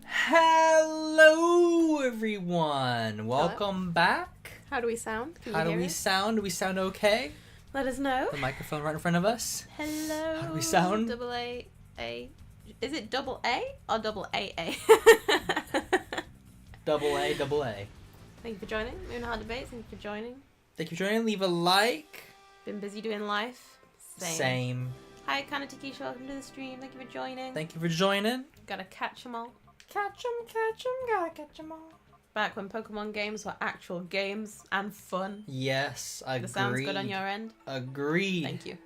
Hello, everyone. Welcome back. How do we sound? How do we sound? Do we sound okay? Let us know. The microphone right in front of us. Hello. How do we sound? Double A. Is it double A or double AA? Double A. Thank you for joining. Moon Hard Debates. Thank you for joining. Thank you for joining. Leave a like. Been busy doing life. Same. Hi, Kana Tikisha. Welcome to the stream. Thank you for joining. Thank you for joining. Gotta catch 'em all. Catch 'em, gotta catch 'em all. Back when Pokemon games were actual games and fun. Yes, agreed. The sounds good on your end? Agreed. Thank you.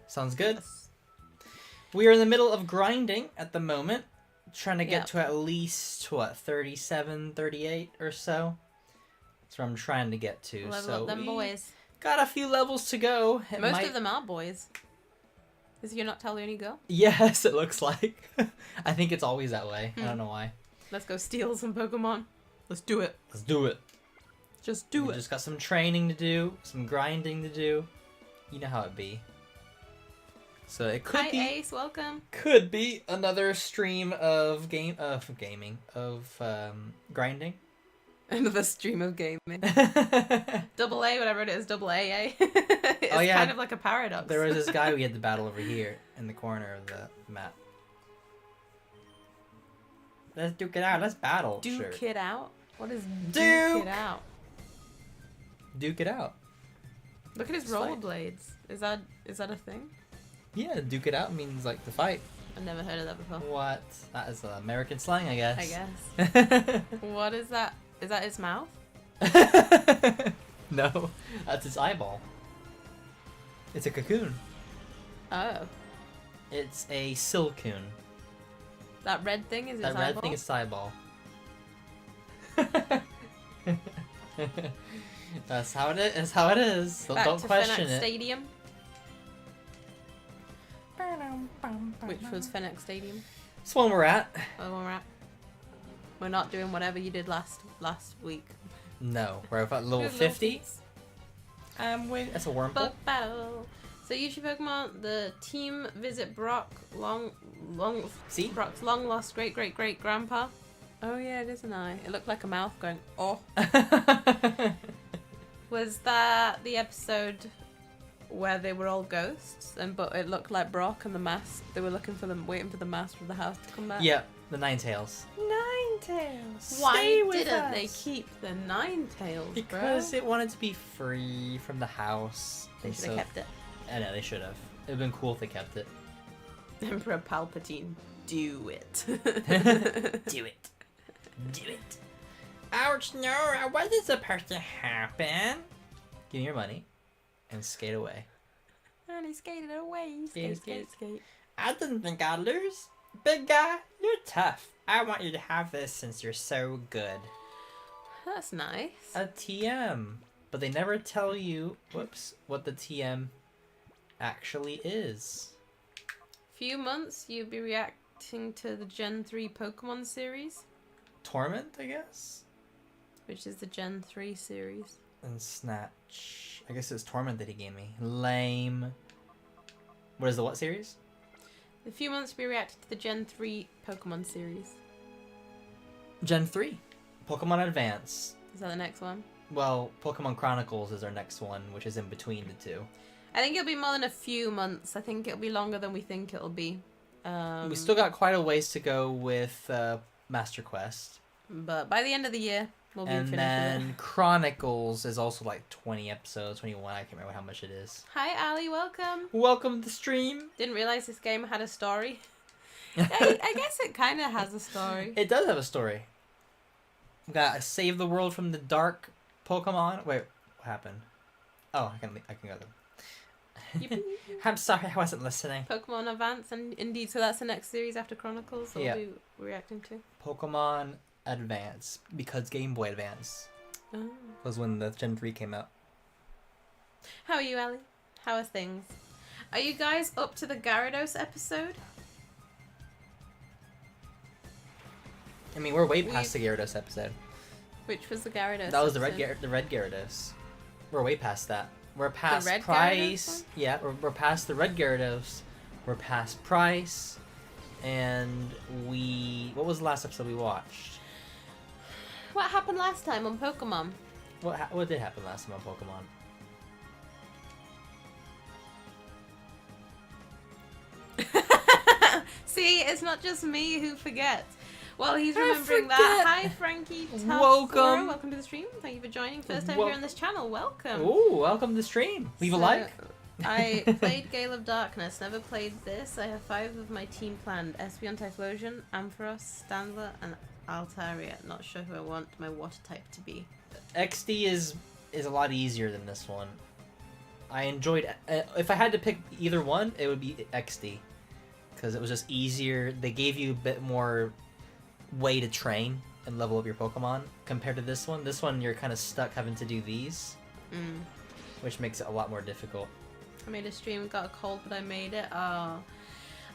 Sounds good. Yes. We are in the middle of grinding at the moment. Trying to get to at least, what, 37, 38 or so? That's what I'm trying to get to. Level up them boys. Got a few levels to go. Most of them are boys. Is you not tell any girl? Yes, it looks like. I think it's always that way. I don't know why. Let's go steal some Pokemon. Let's do it. Let's do it. Just do it. Just got some training to do, some grinding to do. You know how it be. So it could Hi, be Ace, welcome. Could be another stream of grinding. Another stream of gaming. Double A, whatever it is, double AA. It's kind of like a paradox. There was this guy we had to battle over here in the corner of the map. Let's duke it out. Let's battle. Duke it out? What is Duke it out? Duke it out. Look at his rollerblades. Is that a thing? Yeah, duke it out means like to fight. I've never heard of that before. What? That is American slang, I guess. I guess. What is that? Is that his mouth? No, that's his eyeball. It's a cocoon. Oh. It's a silcoon. That red thing is his eyeball? That red thing is his eyeball. That's how it is. That's how it is. So Back don't to question Fennex it. Stadium. Which was Fennex Stadium. That's one we're at. The one we're at. We're not doing whatever you did last week. No, we're at level 50. Wait, that's a wormhole. Bug battle. So Yushi Pokemon, the team visit Brock's long lost great grandpa. Oh yeah, it is an eye. It looked like a mouth going, oh. Was that the episode where they were all ghosts, but it looked like Brock and the mask? They were waiting for the mask from the house to come back. Yep, the Ninetales. Ninetales. Why didn't they keep the Ninetales? Because it wanted to be free from the house. They should have kept it. I know they should have. It'd been cool if they kept it. Emperor Palpatine, do it. Do it. Do it. Ouch, no, I wasn't supposed to happen. Give me your money and skate away. And he skated away. Skate. I didn't think I'd lose. Big guy, you're tough. I want you to have this since you're so good. That's nice. A TM. But they never tell you, what the TM actually is. Few months, you'll be reacting to the Gen 3 Pokemon series. Torment, I guess? Which is the Gen 3 series. And Snatch. I guess it's Torment that he gave me. Lame. What is the what series? A few months, you'll be reacting to the Gen 3 Pokemon series. Gen 3. Pokemon Advance. Is that the next one? Well, Pokemon Chronicles is our next one, which is in between the two. I think it'll be more than a few months. I think it'll be longer than we think it'll be. We still got quite a ways to go with Master Quest. But by the end of the year, we'll be finished with it. And then Chronicles is also like 20 episodes, 21, I can't remember how much it is. Hi Ali, welcome. Welcome to the stream. Didn't realize this game had a story. I guess it kind of has a story. It does have a story. We got Save the World from the Dark Pokemon. Wait, what happened? Oh, I can go there. I'm sorry, I wasn't listening. Pokemon Advance, and indeed, so that's the next series after Chronicles that we'll be reacting to. Pokemon Advance, because Game Boy Advance was when the Gen 3 came out. How are you, Ali? How are things? Are you guys up to the Gyarados episode? I mean, we're way past the Gyarados episode. Which was the Gyarados? That was episode? the red Gyarados. We're way past that. We're past Red Price. Yeah, we're past the red Gyarados. We're past Price. and what was the last episode we watched? What happened last time on Pokemon? What did happen last time on Pokemon? See, it's not just me who forgets. Well, he's remembering that. Hi, Frankie. Welcome to the stream. Thank you for joining. First time here on this channel. Welcome. Ooh, welcome to the stream. Leave a like. I played Gale of Darkness. Never played this. I have 5 of my team planned. Espeon, Typhlosion, Ampharos, Stanza, and Altaria. Not sure who I want my water type to be. XD is a lot easier than this one. I enjoyed... if I had to pick either one, it would be XD. Because it was just easier. They gave you a bit more way to train and level up your Pokemon compared to this one. This one, you're kind of stuck having to do these. Which makes it a lot more difficult. I made a stream, got a cold, but I made it. Oh.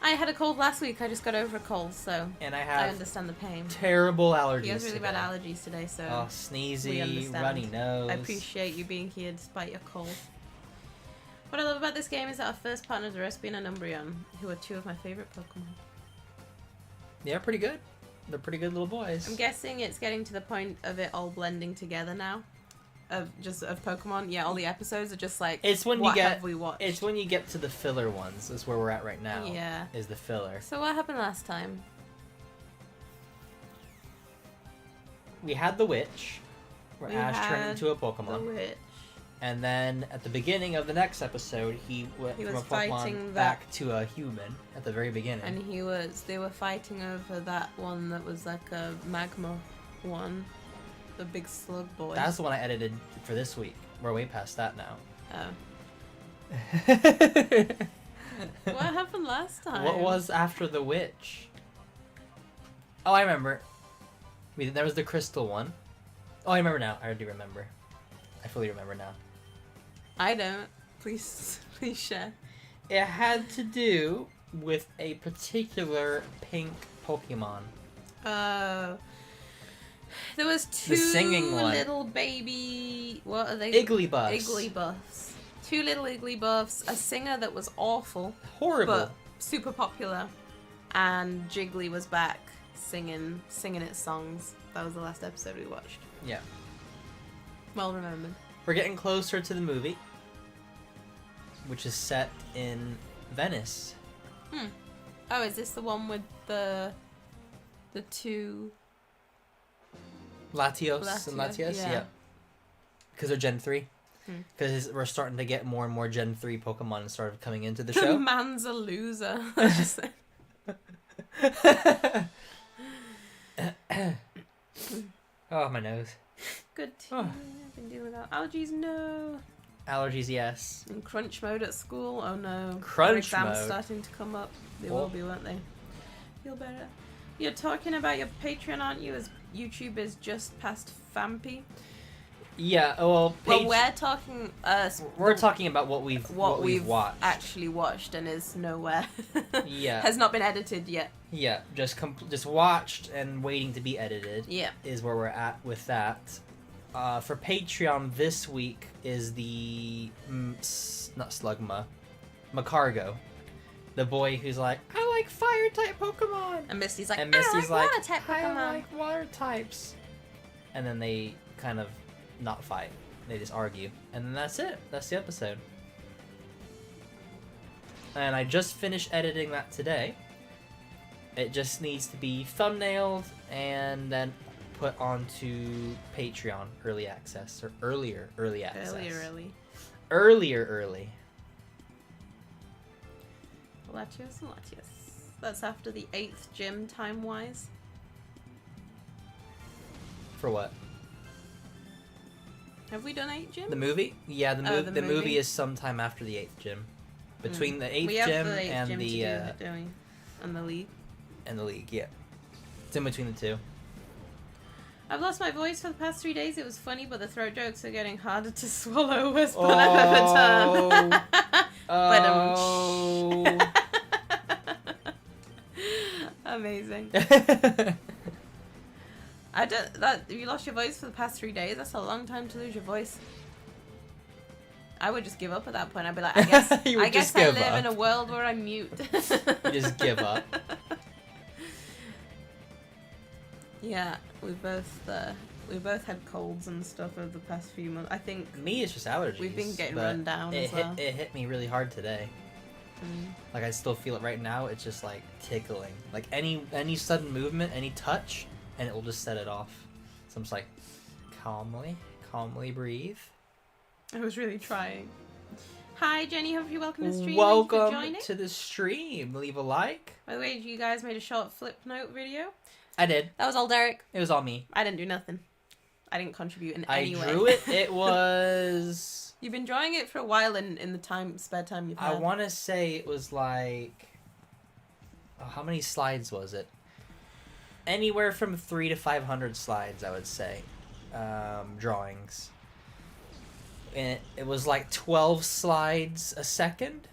I had a cold last week. I just got over a cold, so and I understand the pain. Terrible allergies. He has really bad allergies today, so sneezy, runny nose. I appreciate you being here despite your cold. What I love about this game is that our first partners are Espeon and Umbreon, who are 2 of my favorite Pokemon. Yeah, pretty good. They're pretty good little boys. I'm guessing it's getting to the point of it all blending together now. Of Pokemon, yeah, all the episodes are just like, it's when what you have we watched? It's when you get to the filler ones. That's where we're at right now. Yeah, is the filler. So what happened last time? We had the witch, where Ash turned into a Pokemon. The witch. And then at the beginning of the next episode, he went from a Pokemon back to a human at the very beginning. And they were fighting over that one that was like a magma one. The big slug boy. That's the one I edited for this week. We're way past that now. Oh. What happened last time? What was after the witch? Oh, I remember. There was the crystal one. Oh, I remember now. I already remember. I fully remember now. I don't. Please share. It had to do with a particular pink Pokemon. There was 2 little baby... What are they? Igglybuffs. Igglybuffs. 2 little Igglybuffs. A singer that was awful. Horrible. But super popular. And Jiggly was back singing its songs. That was the last episode we watched. Yeah. Well remembered. We're getting closer to the movie, which is set in Venice. Oh, is this the one with the 2... Latios and Latias? Yeah. Because they're Gen 3. Because we're starting to get more and more Gen 3 Pokemon started coming into the show. The man's a loser. Oh, my nose. Good too. I've been dealing with allergies. No. Allergies, yes. In crunch mode at school. Oh no. Crunch exams mode. Starting to come up. They will be, won't they? Feel better. You're talking about your Patreon, aren't you? As YouTube is just past Fampy. Yeah. Well, we're talking. We're talking about what we've watched. Actually watched and is nowhere. Yeah. Has not been edited yet. Yeah. Just watched and waiting to be edited. Yeah. Is where we're at with that. For Patreon this week is the not Slugma, Macargo, the boy who's like, I like fire type Pokemon, and Misty's like, I like water type Pokemon. I like water types, and then they kind of not fight, they just argue, and then that's it. That's the episode. And I just finished editing that today. It just needs to be thumbnailed and then put onto Patreon early access, or earlier access. Earlier. Latios and Latios. That's after the 8th gym time-wise. For what? Have we done 8 gyms? The movie? Yeah, the movie is sometime after the 8th gym. Between the 8th gym and the and the league. And the league, yeah. It's in between the 2. I've lost my voice for the past 3 days. It was funny, but the throat jokes are getting harder to swallow. Worst pun I've ever done. Amazing. You lost your voice for the past 3 days? That's a long time to lose your voice. I would just give up at that point. I'd be like, I guess I live in a world where I'm mute. You just give up. Yeah, we both had colds and stuff over the past few months. I think me, it's just allergies. we've been getting run down as well. It hit me really hard today. Like I still feel it right now. It's just like tickling. Like any sudden movement, any touch, and it will just set it off. So I'm just like, calmly breathe. I was really trying. Hi Jenny, hope you're welcome to the stream. Welcome to the stream. Leave a like. By the way, you guys made a short flip note video. I did. That was all Derek. It was all me. I didn't do nothing. I didn't contribute in any way. I drew it. It was... You've been drawing it for a while in the spare time you've had. I want to say it was like... Oh, how many slides was it? Anywhere from 300 to 500 slides, I would say. Drawings. And it was like 12 slides a second.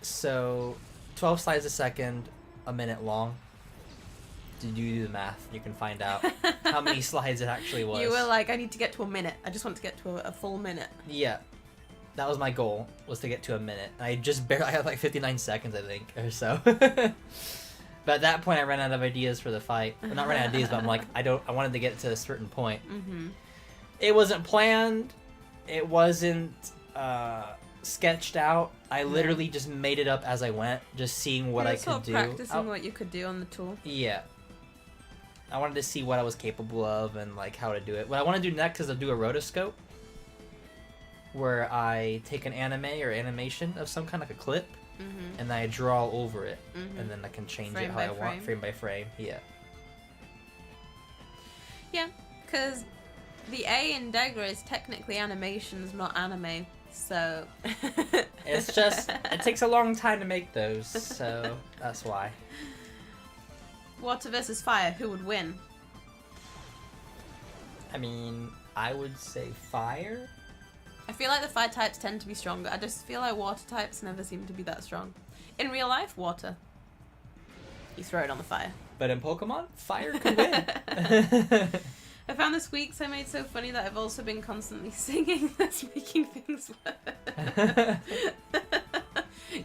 So 12 slides a second, a minute long. Did you do the math? You can find out how many slides it actually was. You were like, I need to get to a minute. I just want to get to a full minute. Yeah. That was my goal, was to get to a minute. I just barely, I had like 59 seconds, I think, or so. But at that point, I ran out of ideas for the fight. Well, not ran out of ideas, but I'm like, I wanted to get to a certain point. It wasn't planned. It wasn't sketched out. I literally just made it up as I went, just seeing what I could do. Practicing what you could do on the tool. Yeah. I wanted to see what I was capable of and like how to do it. What I want to do next is to do a rotoscope, where I take an anime or animation of some kind, like a clip, and I draw over it, and then I can change it how I want, frame by frame. Yeah. Yeah, because the A in DeGRA is technically animations, not anime, so... It's just, it takes a long time to make those, so that's why. Water versus fire, who would win? I mean, I would say fire. I feel like the fire types tend to be stronger. I just feel like water types never seem to be that strong. In real life, water. You throw it on the fire. But in Pokemon, fire could win. I found the squeaks I made so funny that I've also been constantly singing. That's making things worse.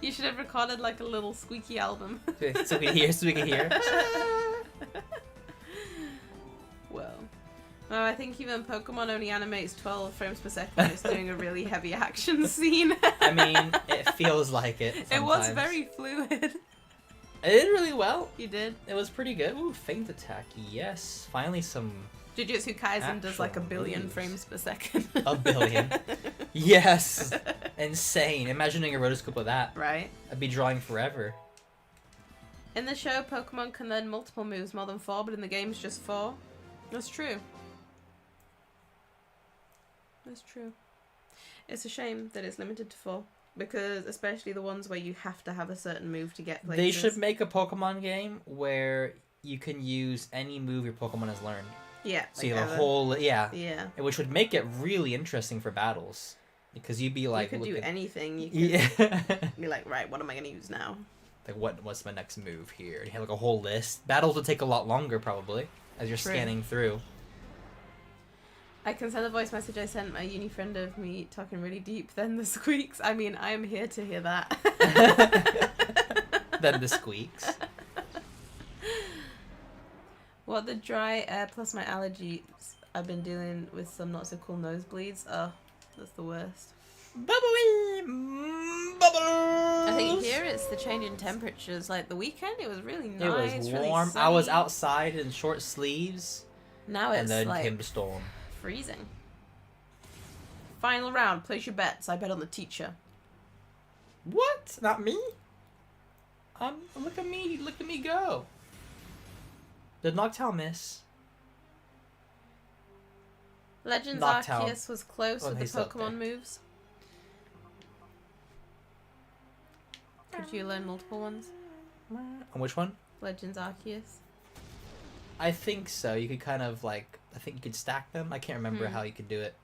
You should have recorded like a little squeaky album. So we can hear. Well, I think even Pokemon only animates 12 frames per second. It's doing a really heavy action scene. I mean, it feels like it sometimes. It was very fluid. It did really well. You did. It was pretty good. Ooh, feint attack. Yes. Finally some... Jujutsu Kaisen does like 1 billion frames per second. 1 billion. Yes. Insane. Imagining a rotoscope of that. Right. I'd be drawing forever. In the show, Pokemon can learn multiple moves, more than 4, but in the game's just 4. That's true. That's true. It's a shame that it's limited to 4. Because especially the ones where you have to have a certain move to get places. They should make a Pokemon game where you can use any move your Pokemon has learned. Yeah. So you have a whole... Yeah. Yeah. Which would make it really interesting for battles. Because you'd be like... You could do anything. You could be like, right, what am I going to use now? Like, what's my next move here? And you have like a whole list. Battles would take a lot longer, probably, as you're scanning through. I can send a voice message I sent my uni friend of me talking really deep, then the squeaks. I mean, I am here to hear that. Then the squeaks. What the dry air plus my allergies, I've been dealing with some not so cool nosebleeds. Oh, that's the worst. Bubbly! Bubbles! I think here it's the change in temperatures. Like the weekend, it was really nice. It was really warm. sunny. I was outside in short sleeves. Now it's and then like came the storm. Freezing. Final round. Place your bets. I bet on the teacher. What? Not me? Look at me. Look at me go. Did Noctowl miss? Legends Noctowl. Arceus was close with the Pokemon moves. Could you learn multiple ones? On which one? Legends Arceus. I think so. You could kind of like... I think you could stack them. I can't remember how you could do it.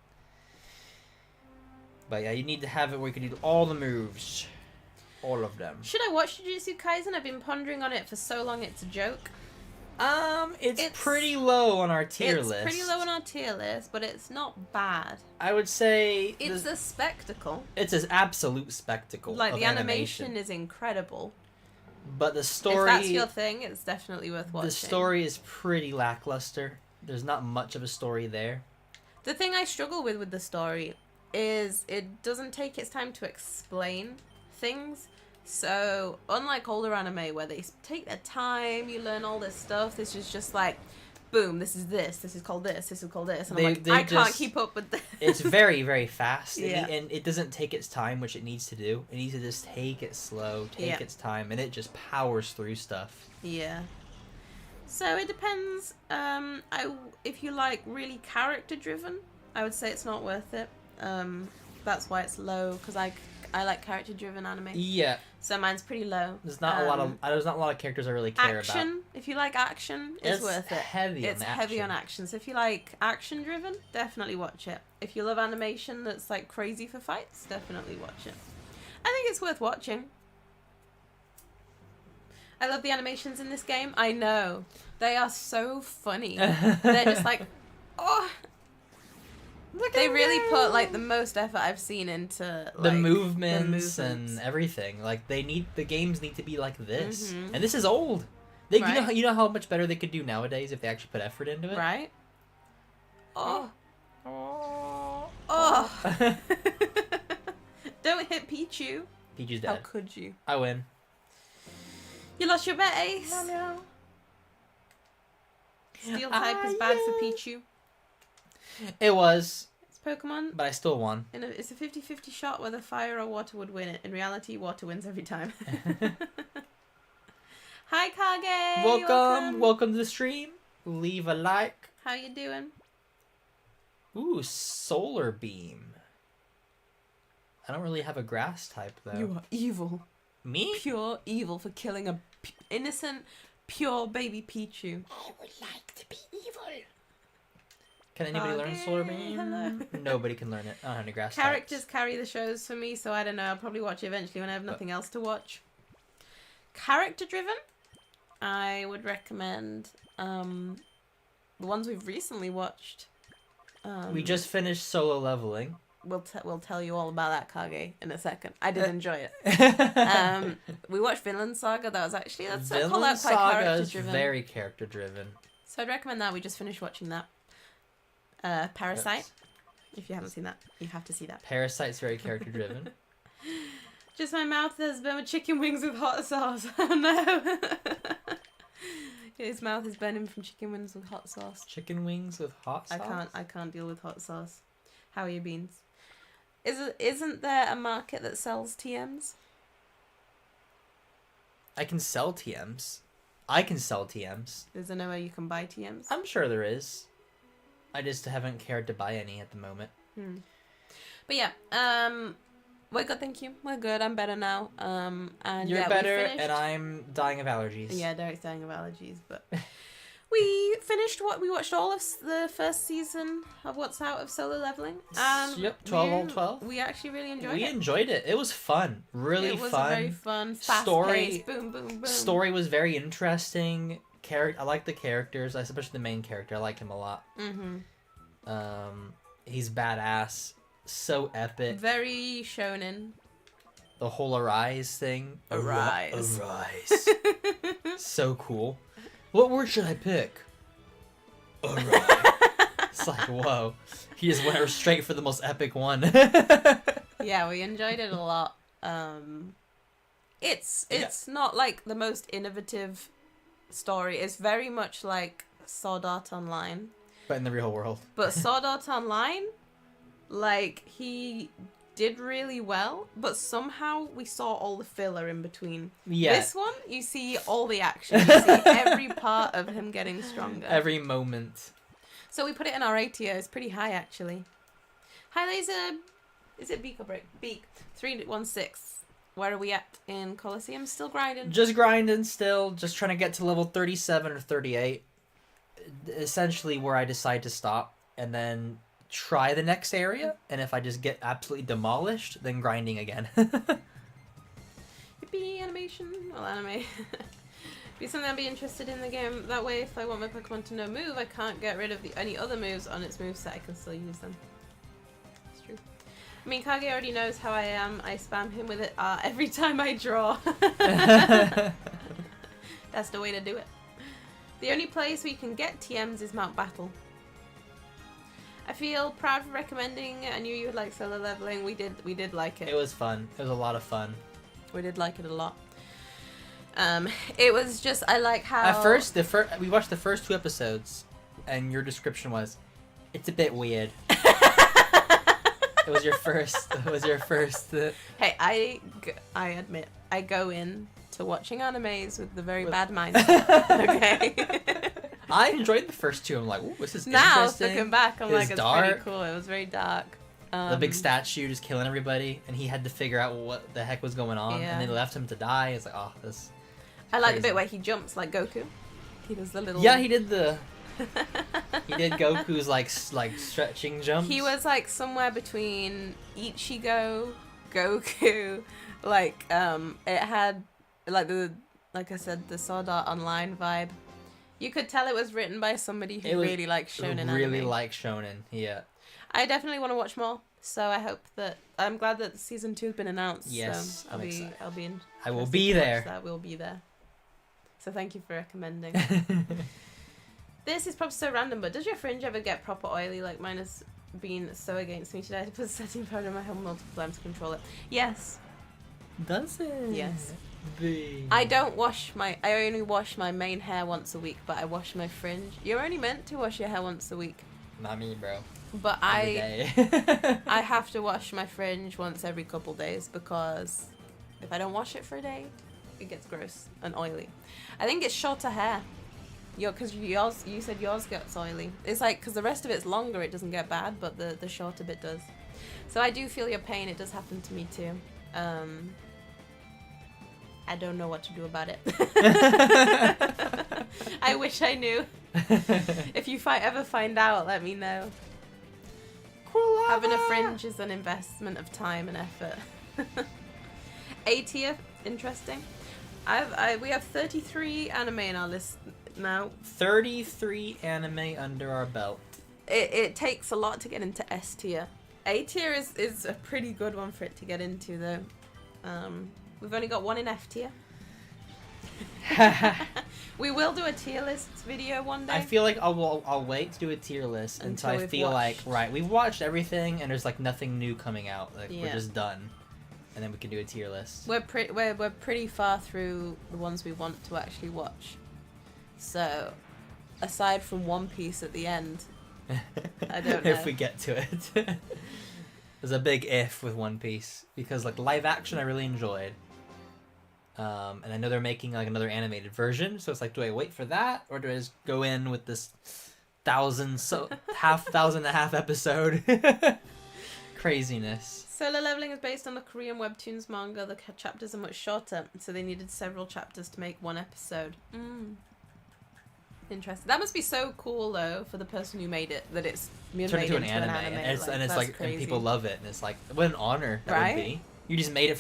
But yeah, you need to have it where you can do all the moves. All of them. Should I watch Jujutsu Kaisen? I've been pondering on it for so long it's a joke. It's pretty low on our tier list. It's pretty low on our tier list, but it's not bad. I would say... It's a spectacle. It's an absolute spectacle. Like, the animation is incredible. But the story... If that's your thing, it's definitely worth watching. The story is pretty lackluster. There's not much of a story there. The thing I struggle with the story is it doesn't take its time to explain things. So, unlike older anime where they take their time, you learn all this stuff, this is just like, boom, this is called this is called this. And I can't keep up with this. It's very, very fast. Yeah. And it doesn't take its time, which it needs to do. It needs to just take it slow, take its time, and it just powers through stuff. Yeah. So it depends. If you like really character driven, I would say it's not worth it. That's why it's low, because I like character driven anime. Yeah. So mine's pretty low. There's not a lot of characters I really care about. Action, if you like action, it's worth it. It's heavy on action. So if you like action driven, definitely watch it. If you love animation that's like crazy for fights, definitely watch it. I think it's worth watching. I love the animations in this game. I know. They are so funny. They're just like, oh. They really put like the most effort I've seen into like, the movements and everything. Like the games need to be like this. Mm-hmm. And this is old. Right. You know how much better they could do nowadays if they actually put effort into it? Right? Oh. Oh. Don't hit Pichu. Pichu's dead. How could you? I win. You lost your bet, Ace. No. Steel type is bad for Pichu. It was. It's Pokemon. But I still won. It's a 50-50 shot whether fire or water would win it. In reality, water wins every time. Hi, Kage. Welcome to the stream. Leave a like. How you doing? Ooh, solar beam. I don't really have a grass type, though. You are evil. Me? Pure evil for killing a innocent, pure baby Pichu. I would like to be evil. Can anybody learn solar beam? Hello. Nobody can learn it. I don't have any grass Characters types. carry the shows for me, so I don't know. I'll probably watch it eventually when I have nothing else to watch. Character driven, I would recommend the ones we've recently watched. We just finished solo leveling. We'll tell you all about that, Kage, in a second. I did enjoy it. We watched Vinland Saga. That's Vinland Saga is very character driven. So I'd recommend that. We just finished watching that. Parasite. Yes. If you haven't seen that, you have to see that. Parasite's very character driven. Just my mouth has been with chicken wings with hot sauce. Oh no. His mouth is burning from chicken wings with hot sauce. Chicken wings with hot sauce? I can't deal with hot sauce. How are your beans? Isn't there a market that sells TMs? I can sell TMs. I can sell TMs. Is there nowhere you can buy TMs? I'm sure there is. I just haven't cared to buy any at the moment. But yeah, we're good, thank you. We're good. I'm better now. And you're better, and I'm dying of allergies. Yeah, Derek's dying of allergies, but we finished we watched all of the first season of What's Out of Solo Leveling. Yep, 12 all 12. We actually really enjoyed it. We enjoyed it. It was fun. Really fun. It was very fun. Fast-paced. Boom, boom, boom. Story was very interesting. I like the characters, especially the main character. I like him a lot. He's badass. So epic. Very shonen. The whole Arise thing. Arise. Arise. So cool. What word should I pick? Arise. It's like, whoa. He just went straight for the most epic one. Yeah, we enjoyed it a lot. It's not like the most innovative story. It's very much like Sword Art Online. But in the real world. But Sword Art Online, like, he did really well, but somehow we saw all the filler in between. Yeah. This one, you see all the action. You see every part of him getting stronger. Every moment. So we put it in our ATO. It's pretty high, actually. Hi, Laser. Is it Beak or Break? Beak. 316. Where are we at in Colosseum? Still grinding? Just grinding still. Just trying to get to level 37 or 38. Essentially where I decide to stop. And then try the next area. And if I just get absolutely demolished, then grinding again. Yippee, animation. Well, anime. Be something I'd be interested in the game. That way, if I want my Pokemon to no move, I can't get rid of any other moves on its moveset. I can still use them. It's true. I mean, Kage already knows how I am. I spam him with it every time I draw. That's the way to do it. The only place where you can get TMs is Mount Battle. I feel proud for recommending it. I knew you would like solo leveling. We did like it. It was fun. It was a lot of fun. We did like it a lot. It was just, I like how... At first, we watched the first 2 episodes, and your description was, it's a bit weird. It was your first. Hey, I admit, I go in to watching animes with the very bad mindset. Okay. I enjoyed the first 2. I'm like, ooh, this is now, interesting. looking back, I'm like, it's dark. pretty cool. It was very dark. The big statue just killing everybody, and he had to figure out what the heck was going on, Yeah. and they left him to die. It's like, oh, this. I like the crazy. bit where he jumps like Goku. He does the little. Yeah, he did the. He did Goku's like stretching jumps. He was like somewhere between Ichigo, Goku, like it had like I said, the Sword Art Online vibe. You could tell it was written by somebody who really likes shonen really anime. like shonen, yeah. I definitely want to watch more, so I hope that I'm glad that season 2 has been announced. Yes, so I'm excited. I will be there. That will be there. So thank you for recommending. This is probably so random, but does your fringe ever get proper oily? Like mine has been so against me today. I put setting powder in my hair multiple times to control it. Yes. Does it? Yes. I only wash my main hair once a week, but I wash my fringe. You're only meant to wash your hair once a week. Not me, bro. But Every day. I have to wash my fringe once every couple days because if I don't wash it for a day, it gets gross and oily. I think it's shorter hair. Because you said yours gets oily. It's like, because the rest of it's longer, it doesn't get bad, but the shorter bit does. So I do feel your pain. It does happen to me too. I don't know what to do about it. I wish I knew. If you ever find out, let me know. Having a fringe is an investment of time and effort. A tier, interesting. We have 33 anime in our list now. 33 anime under our belt. It takes a lot to get into S tier. A tier is a pretty good one for it to get into though. We've only got 1 in F tier. We will do a tier list video one day. I feel like I'll wait to do a tier list until I feel like, right, we've watched everything and there's like nothing new coming out. Like we're just done. And then we can do a tier list. We're pretty far through the ones we want to actually watch. So, aside from One Piece at the end, I don't know. If we get to it. There's a big if with One Piece. Because like live action I really enjoyed. And I know they're making like another animated version, so it's like, do I wait for that? Or do I just go in with this half and a half episode craziness? Solo Leveling is based on the Korean webtoons manga. The chapters are much shorter, so they needed several chapters to make one episode. Interesting. That must be so cool though for the person who made it, that it's made into an anime. And it's like and people love it, and it's like, what an honor that would be. You just made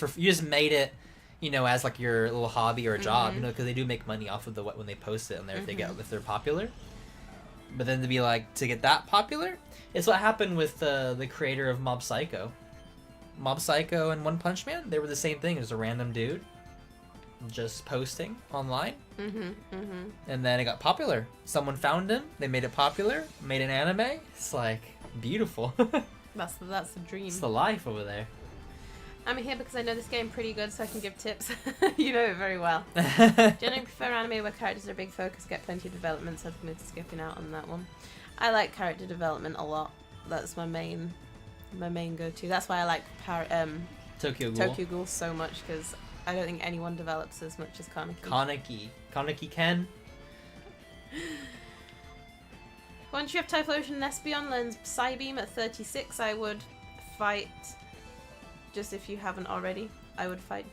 it, you know, as like your little hobby or a job, you know, because they do make money off of when they post it on there if they're popular. But then to get that popular, it's what happened with the creator of Mob Psycho. Mob Psycho and One Punch Man, they were the same thing. It was a random dude just posting online, and then it got popular. Someone found him, they made it popular, made an anime. It's like beautiful. That's the dream. It's the life over there. I'm here because I know this game pretty good, so I can give tips. You know it very well. Generally prefer anime where characters are a big focus, get plenty of development, so I'm skipping out on that one. I like character development a lot. That's my main go-to. That's why I like Tokyo Ghoul so much, because I don't think anyone develops as much as Kaneki. Kaneki Ken. Once you have Typhlosion and Espeon learns Psybeam at 36, I would fight. Just if you haven't already, I would fight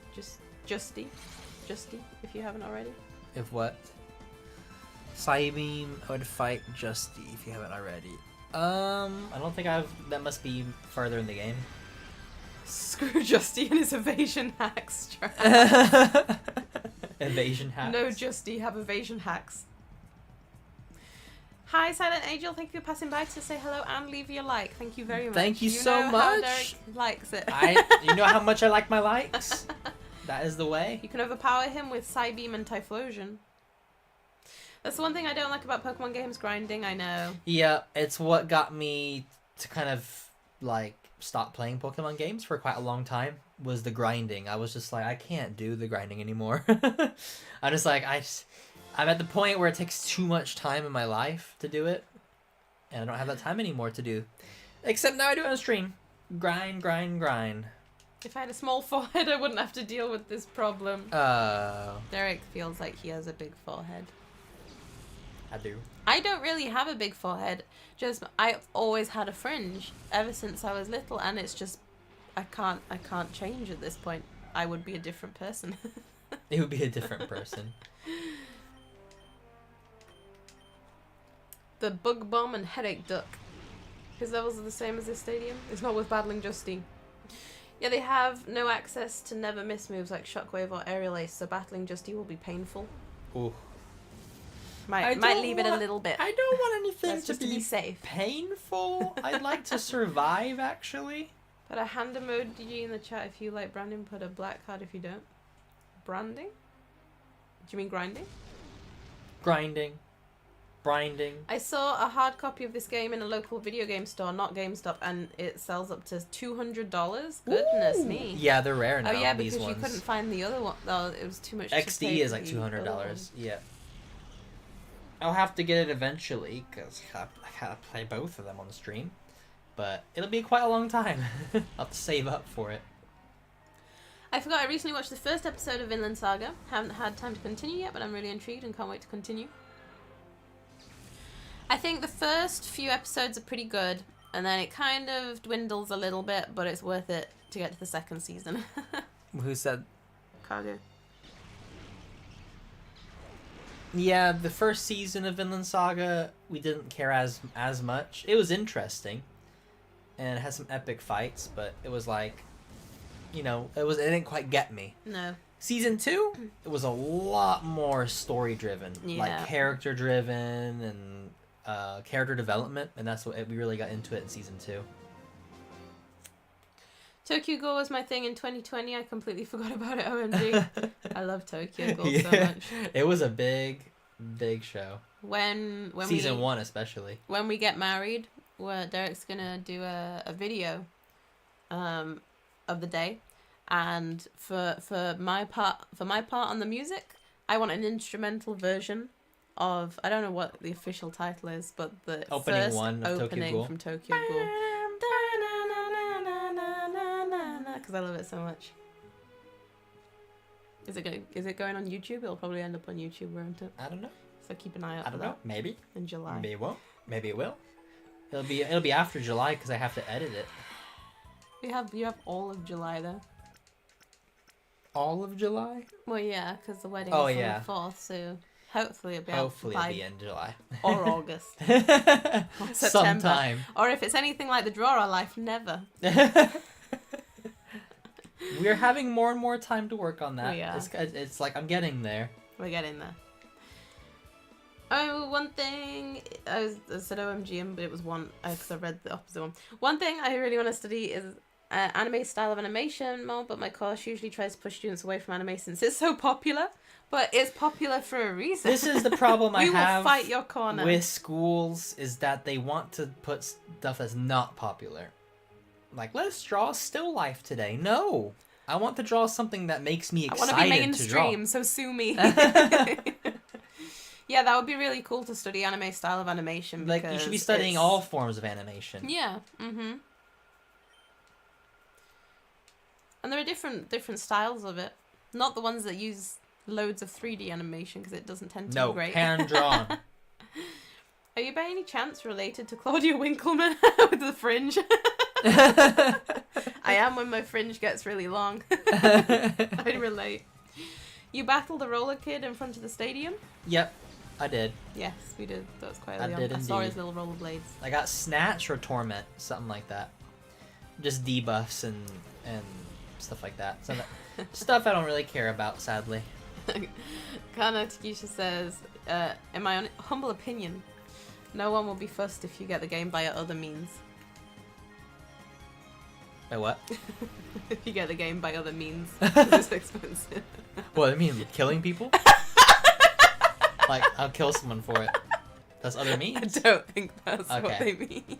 Justy, if you haven't already. If what? Psybeam, I would fight Justy if you haven't already. I don't think that must be farther in the game. Screw Justy and his evasion hacks. Evasion hacks. No, Justy, have evasion hacks. Hi, Silent Angel. Thank you for passing by to say hello and leave your like. Thank you very much. Thank you so much. Derek likes it. You know how much I like my likes? That is the way. You can overpower him with Psybeam and Typhlosion. That's the one thing I don't like about Pokemon games, grinding, I know. Yeah, it's what got me to kind of, like, stop playing Pokemon games for quite a long time, was the grinding. I was just like, I can't do the grinding anymore. I'm just like, I'm at the point where it takes too much time in my life to do it, and I don't have that time anymore to do. Except now I do it on stream. Grind, grind, grind. If I had a small forehead, I wouldn't have to deal with this problem. Derek feels like he has a big forehead. I do. I don't really have a big forehead. Just I've always had a fringe ever since I was little, and it's just I can't change at this point. I would be a different person. It would be a different person. The bug bomb and headache duck. His levels are the same as this stadium. It's not worth battling Justy. Yeah, they have no access to never miss moves like Shockwave or Aerial Ace, so battling Justy will be painful. Ooh. Might leave it a little bit. I don't want anything to be safe. Painful. I'd like to survive, actually. Put a hand emoji in the chat if you like branding. Put a black card if you don't. Branding? Do you mean grinding? Grinding. Grinding. I saw a hard copy of this game in a local video game store, not GameStop, and it sells up to $200. Goodness me. Yeah, they're rare now. Oh yeah, these because you ones. couldn't find the other one. Oh, it was too much. XD is like $200. Yeah. I'll have to get it eventually because I gotta play both of them on the stream, but it'll be quite a long time. I'll have to save up for it. I forgot I recently watched the first episode of Vinland Saga. Haven't had time to continue yet, but I'm really intrigued and can't wait to continue. I think the first few episodes are pretty good, and then it kind of dwindles a little bit, but it's worth it to get to the second season. Who said? Kage. Yeah, the first season of Vinland Saga, we didn't care as much. It was interesting, and it had some epic fights, but it was like, you know, it didn't quite get me. No. Season 2, it was a lot more story driven, like character driven and character development, and that's what we really got into it in season 2. Tokyo Ghoul was my thing in 2020. I completely forgot about it. OMG. I love Tokyo Ghoul so much. It was a big show. When season 1 especially. When we get married, Derek's gonna do a video of the day, and for my part on the music, I want an instrumental version of, I don't know what the official title is, but the opening first one of opening Tokyo Ghoul. from Tokyo Ghoul. Because I love it so much. Is it going on YouTube? It'll probably end up on YouTube, won't it? I don't know. So keep an eye out. I don't know. Maybe in July. Maybe it won't. Maybe it will. It'll be after July because I have to edit it. You have all of July though. All of July? Well, yeah, because the wedding is on the 4th, so hopefully it'll be in July or August or September. Sometime. Or if it's anything like the Draw Life, never. We're having more and more time to work on that. We are. It's like I'm getting there. We're getting there. Oh, one thing I said OMG, but it was one because I read the opposite one. One thing I really want to study is anime style of animation more, but my course usually tries to push students away from anime since it's so popular. But it's popular for a reason. This is the problem I have we will fight your corner with schools, is that they want to put stuff that's not popular. Like, let's draw still life today. No, I want to draw something that makes me excited to draw. I want to be mainstream, so sue me. Yeah, that would be really cool to study anime style of animation. Like, you should be studying all forms of animation. Yeah. Mhm. And there are different styles of it. Not the ones that use loads of 3D animation, because it doesn't tend to be great. No, hand drawn. Are you by any chance related to Claudia Winkleman with the fringe? I am when my fringe gets really long. I relate. You battled a roller kid in front of the stadium? Yep, I did. Yes, we did. That was quite early on. Did I saw indeed. his little rollerblades. I got Snatch or Torment, something like that. Just debuffs and stuff like that. So stuff I don't really care about, sadly. Kana Takisha says, in my humble opinion, no one will be fussed if you get the game by other means. By what? If you get the game by other means. It's expensive. What, I mean, killing people? Like, I'll kill someone for it. That's other means? I don't think that's what Okay. they mean.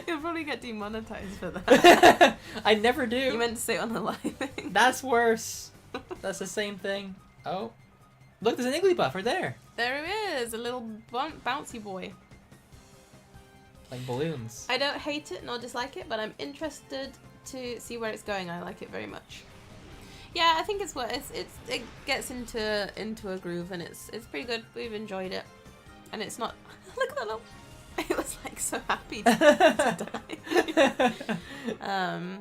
You'll probably get demonetized for that. I never do. You meant to say it on the live thing. That's worse. That's the same thing. Oh. Look, there's an Igglybuff right there. There it is, a little bouncy boy. Like balloons. I don't hate it nor dislike it, but I'm interested to see where it's going. I like it very much. Yeah, I think it's what it gets into a groove, and it's pretty good. We've enjoyed it, and it's not. Look at that little. It was like so happy to die.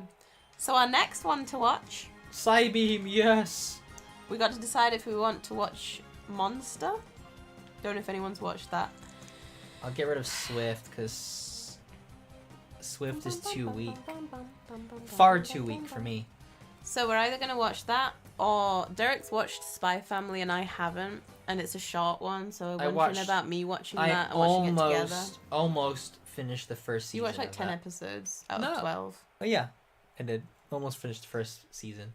So our next one to watch. Psybeam, yes. We got to decide if we want to watch Monster. Don't know if anyone's watched that. I'll get rid of Swift because Swift is too weak. Far too weak for me. So we're either going to watch that, or Derek's watched Spy Family and I haven't, and it's a short one, so I'm wondering about me watching that and watching it together. I almost finished the first season. You watched like 10 episodes out of 12. Oh yeah, I did. Almost finished the first season.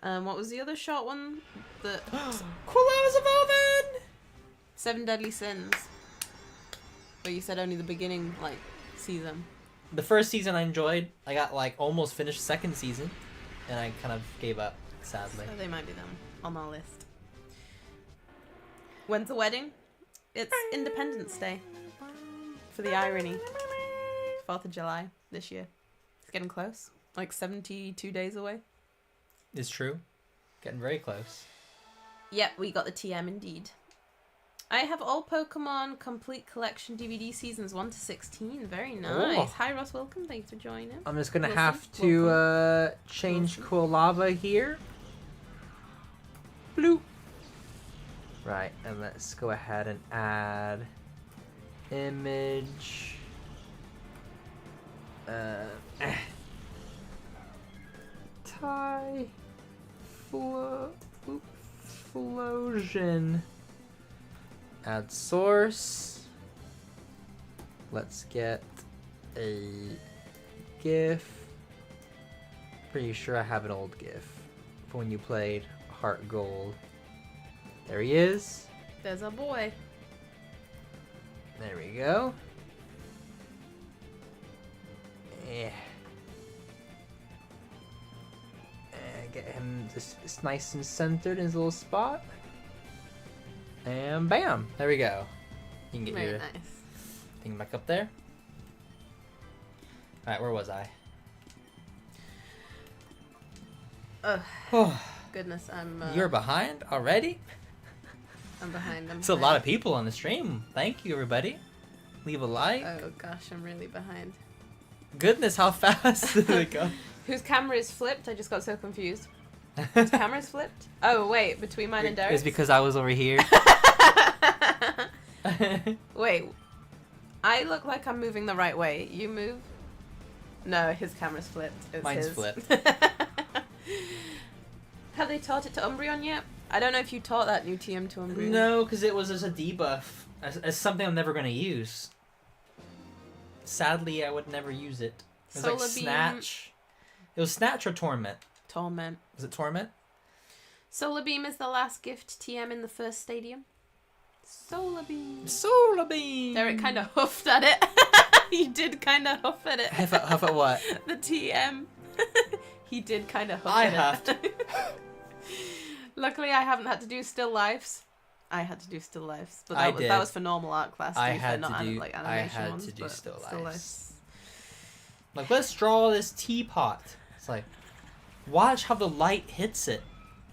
What was the other short one? The Colosseum Evolving! 7 Deadly Sins. But you said only the beginning, like, season. The first season I enjoyed. I got like almost finished second season, and I kind of gave up, sadly. So they might be them on our list. When's the wedding? It's Independence Day. For the irony. 4th of July this year. It's getting close. Like 72 days away. It's true. Getting very close. Yep, we got the TM indeed. I have all Pokemon Complete Collection DVD seasons 1 to 16. Very nice. Oh. Hi Ross, welcome. Thanks for joining. I'm just gonna Wilson, have to change Cool Lava here. Blue. Right, and let's go ahead and add image. Typhlosion. Add source. Let's get a GIF. Pretty sure I have an old GIF for when you played Heart Gold. There he is. There's our boy. There we go. Get him just nice and centered in his little spot. And bam! There we go. You can get Very your nice. thing back up there. Alright, where was I? Ugh. Goodness, I'm... You're behind already? I'm behind. It's a lot of people on the stream. Thank you, everybody. Leave a like. Oh gosh, I'm really behind. Goodness, how fast did it go? Whose camera is flipped? I just got so confused. Whose camera is flipped? Oh, wait, between mine and Derek's? It's because I was over here. Wait, I look like I'm moving the right way. You move? No, his camera's flipped. It's Mine's his. flipped. Have they taught it to Umbreon yet? I don't know if you taught that new TM to Umbreon. No, because it was as a debuff. As something I'm never going to use. Sadly, I would never use it. It was Solar like Beam. Snatch. It was Snatch or Torment? Torment. Was it Torment? Solar Beam is the last gift TM in the first stadium. Solar Beam. Solar Beam! Derek kind of huffed at it. He did kind of huff at it. Huff at what? The TM. He did kind of huff I at huffed. it. Luckily, I haven't had to do still lifes. I had to do still lifes, but that was for normal art class. I had not to do like animation ones, to do but still lifes. lifes. Like, let's draw this teapot. It's like, watch how the light hits it,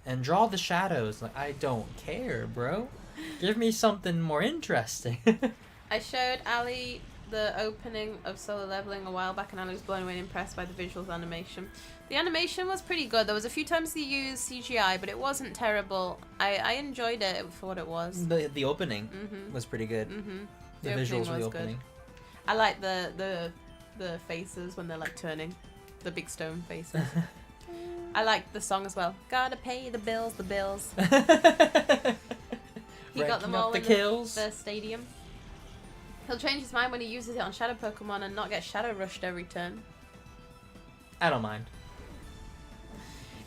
and draw the shadows. Like, I don't care, bro. Give me something more interesting. I showed Ali the opening of Solo Leveling a while back, and Ali was blown away and impressed by the visuals animation. The animation was pretty good. There was a few times they used CGI, but it wasn't terrible. I enjoyed it for what it was. The opening was pretty good. The visuals of the opening. Good. I like the faces when they're like turning, the big stone faces. I like the song as well. Gotta pay the bills, the bills. He got them all in the stadium. He'll change his mind when he uses it on Shadow Pokemon and not get Shadow Rushed every turn. I don't mind.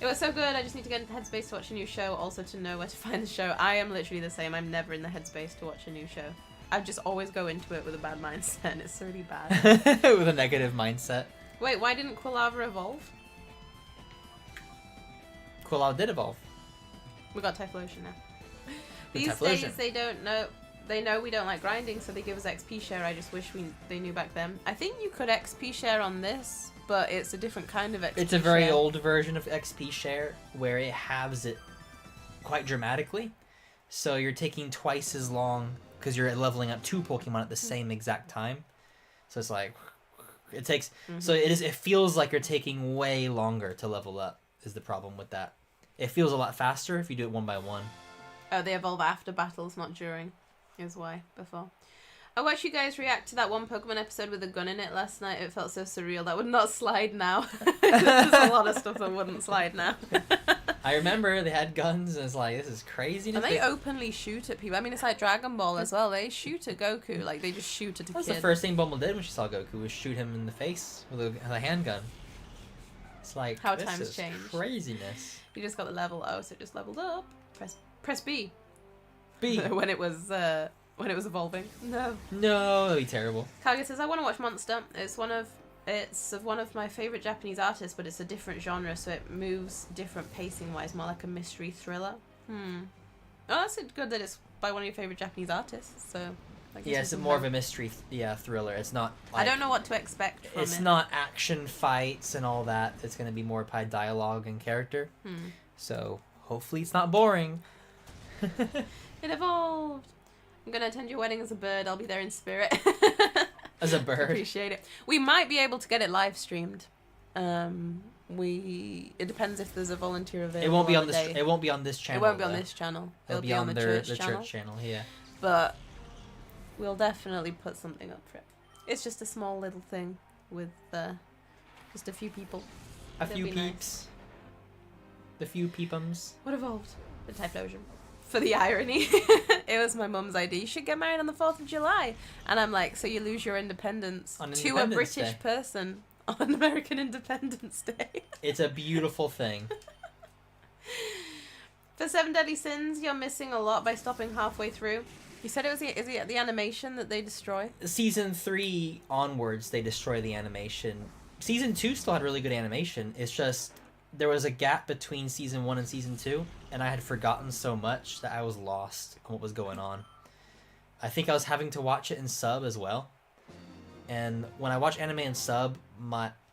It was so good. I just need to get into the headspace to watch a new show, also to know where to find the show. I am literally the same. I'm never in the headspace to watch a new show. I just always go into it with a bad mindset, and it's really bad. With a negative mindset. Wait, why didn't Quilava evolve? Quilava did evolve. We got Typhlosion now. The These Typhlosion. days they don't know. They know we don't like grinding, so they give us XP share. I just wish they knew back then. I think you could XP share on this, but it's a different kind of XP share. It's a very old version of XP share where it halves it quite dramatically. So you're taking twice as long because you're leveling up 2 Pokemon at the same exact time. So it's like it takes. So it feels like you're taking way longer to level up. Is the problem with that? It feels a lot faster if you do it 1 by 1. Oh, they evolve after battles, not during. Is why before. I watched you guys react to that one Pokemon episode with a gun in it last night. It felt so surreal. That would not slide now. There's a lot of stuff that wouldn't slide now. I remember they had guns, and it's like, this is crazy. And they openly shoot at people. I mean, it's like Dragon Ball as well. They shoot at Goku. Like, they just shoot at a That's kid. the first thing Bumble did when she saw Goku, was shoot him in the face with a handgun. It's like, how this times is change. Craziness. You just got the level. Oh, so it just leveled up. Press B. B. when it was evolving. No. No, that'd be terrible. Kage says, I want to watch Monster. It's of one of my favourite Japanese artists, but it's a different genre, so it moves different pacing-wise, more like a mystery thriller. Oh, that's good that it's by one of your favourite Japanese artists, so... Yeah, it's more of a mystery thriller. It's not like... I don't know what to expect from it. It's not action fights and all that. It's going to be more by dialogue and character. So, hopefully it's not boring. It evolved! I'm going to attend your wedding as a bird. I'll be there in spirit. As a bird. Appreciate it. We might be able to get it live streamed. It depends if there's a volunteer available. It won't be on this. It won't be on this channel. It won't be on this channel. It'll be on the church channel. Yeah. But we'll definitely put something up for it. It's just a small little thing with just a few people. A few peeps. Nice. The few peepums. What evolved? The Typhlosion. For the irony, it was my mum's idea. You should get married on the 4th of July. And I'm like, so you lose your independence to a British person on American Independence Day. It's a beautiful thing. For 7 Deadly Sins, you're missing a lot by stopping halfway through. You said is it the animation that they destroy? Season 3 onwards, they destroy the animation. Season 2 still had really good animation. It's just... there was a gap between Season 1 and Season 2, and I had forgotten so much that I was lost on what was going on. I think I was having to watch it in sub as well. And when I watch anime in sub,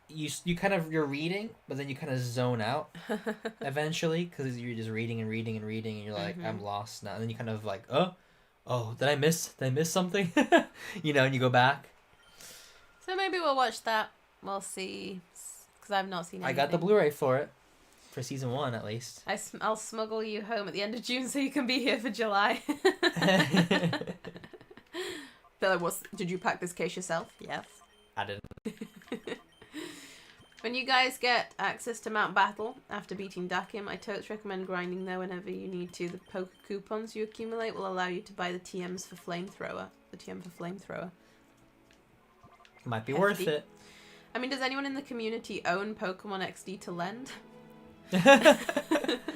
you're reading, but then you kind of zone out eventually, because you're just reading and reading and reading, and you're like, I'm lost now. And then you kind of like, oh, did I miss something? And you go back. So maybe we'll watch that. We'll see. Because I've not seen anything. I got the Blu-ray for it. For Season 1, at least. I'll smuggle you home at the end of June so you can be here for July. Did you pack this case yourself? Yes. I didn't. When you guys get access to Mount Battle after beating Dakim, I totes recommend grinding there whenever you need to. The poker coupons you accumulate will allow you to buy the TMs for Flamethrower. The TM for Flamethrower. Might be worth it. I mean, does anyone in the community own Pokemon XD to lend?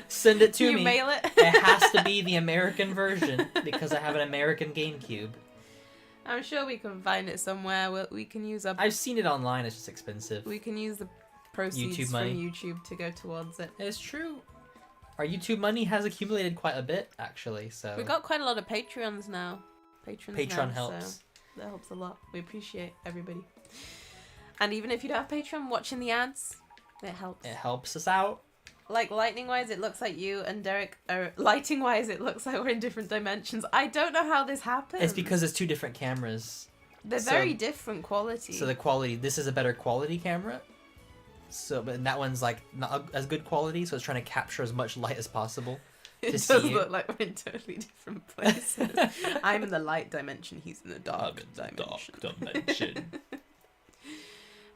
Send it to me. You mail it? It has to be the American version because I have an American GameCube. I'm sure we can find it somewhere. We can use up. I've seen it online. It's just expensive. We can use the proceeds from YouTube to go towards it. It's true. Our YouTube money has accumulated quite a bit, actually. So we've got quite a lot of Patreons now. Patreon helps. So that helps a lot. We appreciate everybody. And even if you don't have Patreon, watching the ads, it helps. It helps us out. Like, lighting-wise, it looks like you and Derek are... Lighting-wise, it looks like we're in different dimensions. I don't know how this happens. It's because it's 2 different cameras. They're very different quality. So the quality... This is a better quality camera. But that one's, like, not as good quality, so it's trying to capture as much light as possible. It does look like we're in totally different places. I'm in the light dimension, he's in the dark dimension.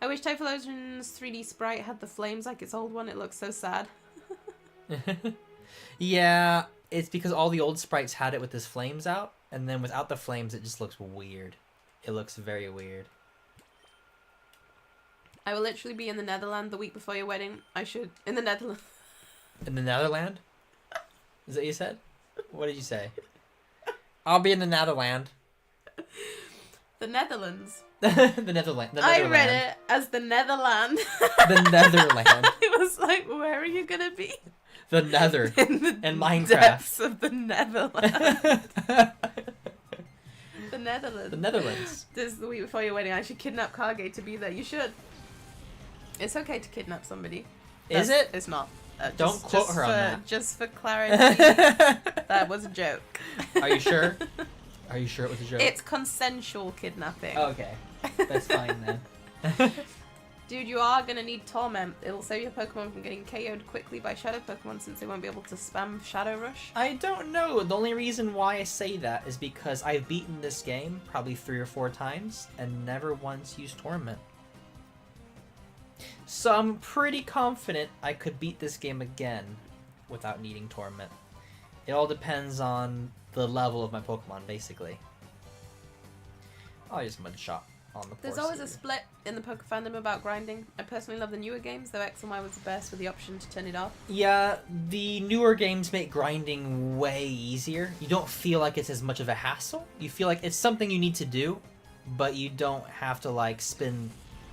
I wish Typhlosion's 3D sprite had the flames like its old one. It looks so sad. Yeah, it's because all the old sprites had it with his flames out, and then without the flames, it just looks weird. It looks very weird. I will literally be in the Netherlands the week before your wedding. In the Netherlands. In the Netherland? Is that what you said? What did you say? I'll be in the Netherland. The Netherlands. The Netherland. I read it as the Netherland. The Netherland. It was like, where are you gonna be? The Nether. In Minecraft. Depths of the Netherland. The Netherlands. The Netherlands. This is the week before your wedding. I should kidnap Kage to be there. You should. It's okay to kidnap somebody. Is it? It's not. Don't quote her on that. Just for clarity, that was a joke. Are you sure? Are you sure it was a joke? It's consensual kidnapping. Okay. That's fine then. Dude, you are going to need Torment. It'll save your Pokemon from getting KO'd quickly by Shadow Pokemon since they won't be able to spam Shadow Rush. I don't know. The only reason why I say that is because I've beaten this game probably 3 or 4 times and never once used Torment. So I'm pretty confident I could beat this game again without needing Torment. It all depends on the level of my Pokemon, basically. I'll just Mudshot on the There's always a split in the Poke fandom about grinding. I personally love the newer games, though X and Y was the best with the option to turn it off. Yeah, the newer games make grinding way easier. You don't feel like it's as much of a hassle. You feel like it's something you need to do, but you don't have to like spend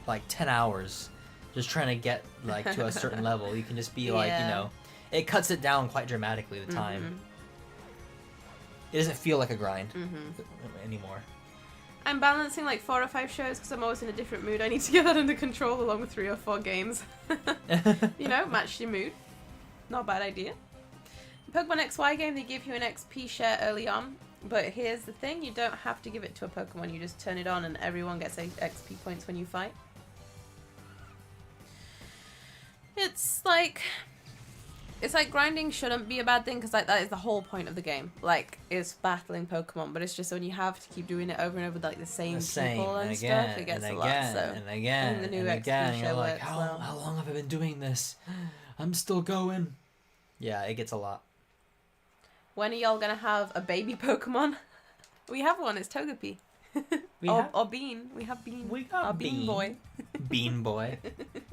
like 10 hours just trying to get like to a certain level. You can just be like, you know, it cuts it down quite dramatically, the time. It doesn't feel like a grind anymore. I'm balancing like 4 or 5 shows because I'm always in a different mood. I need to get that under control along with 3 or 4 games. You know, match your mood. Not a bad idea. Pokemon XY game, they give you an XP share early on. But here's the thing, you don't have to give it to a Pokemon. You just turn it on and everyone gets XP points when you fight. It's like grinding shouldn't be a bad thing because like that is the whole point of the game. Like, it's battling Pokemon, but it's just when you have to keep doing it over and over with like the same people and stuff, it gets a lot. So and again, the new and XP again, show you're like, works how well. long have I been doing this? I'm still going. Yeah, it gets a lot. When are y'all gonna have a baby Pokemon? We have one. It's Togepi. Or Bean. We have Bean. We got our Bean boy. Bean boy.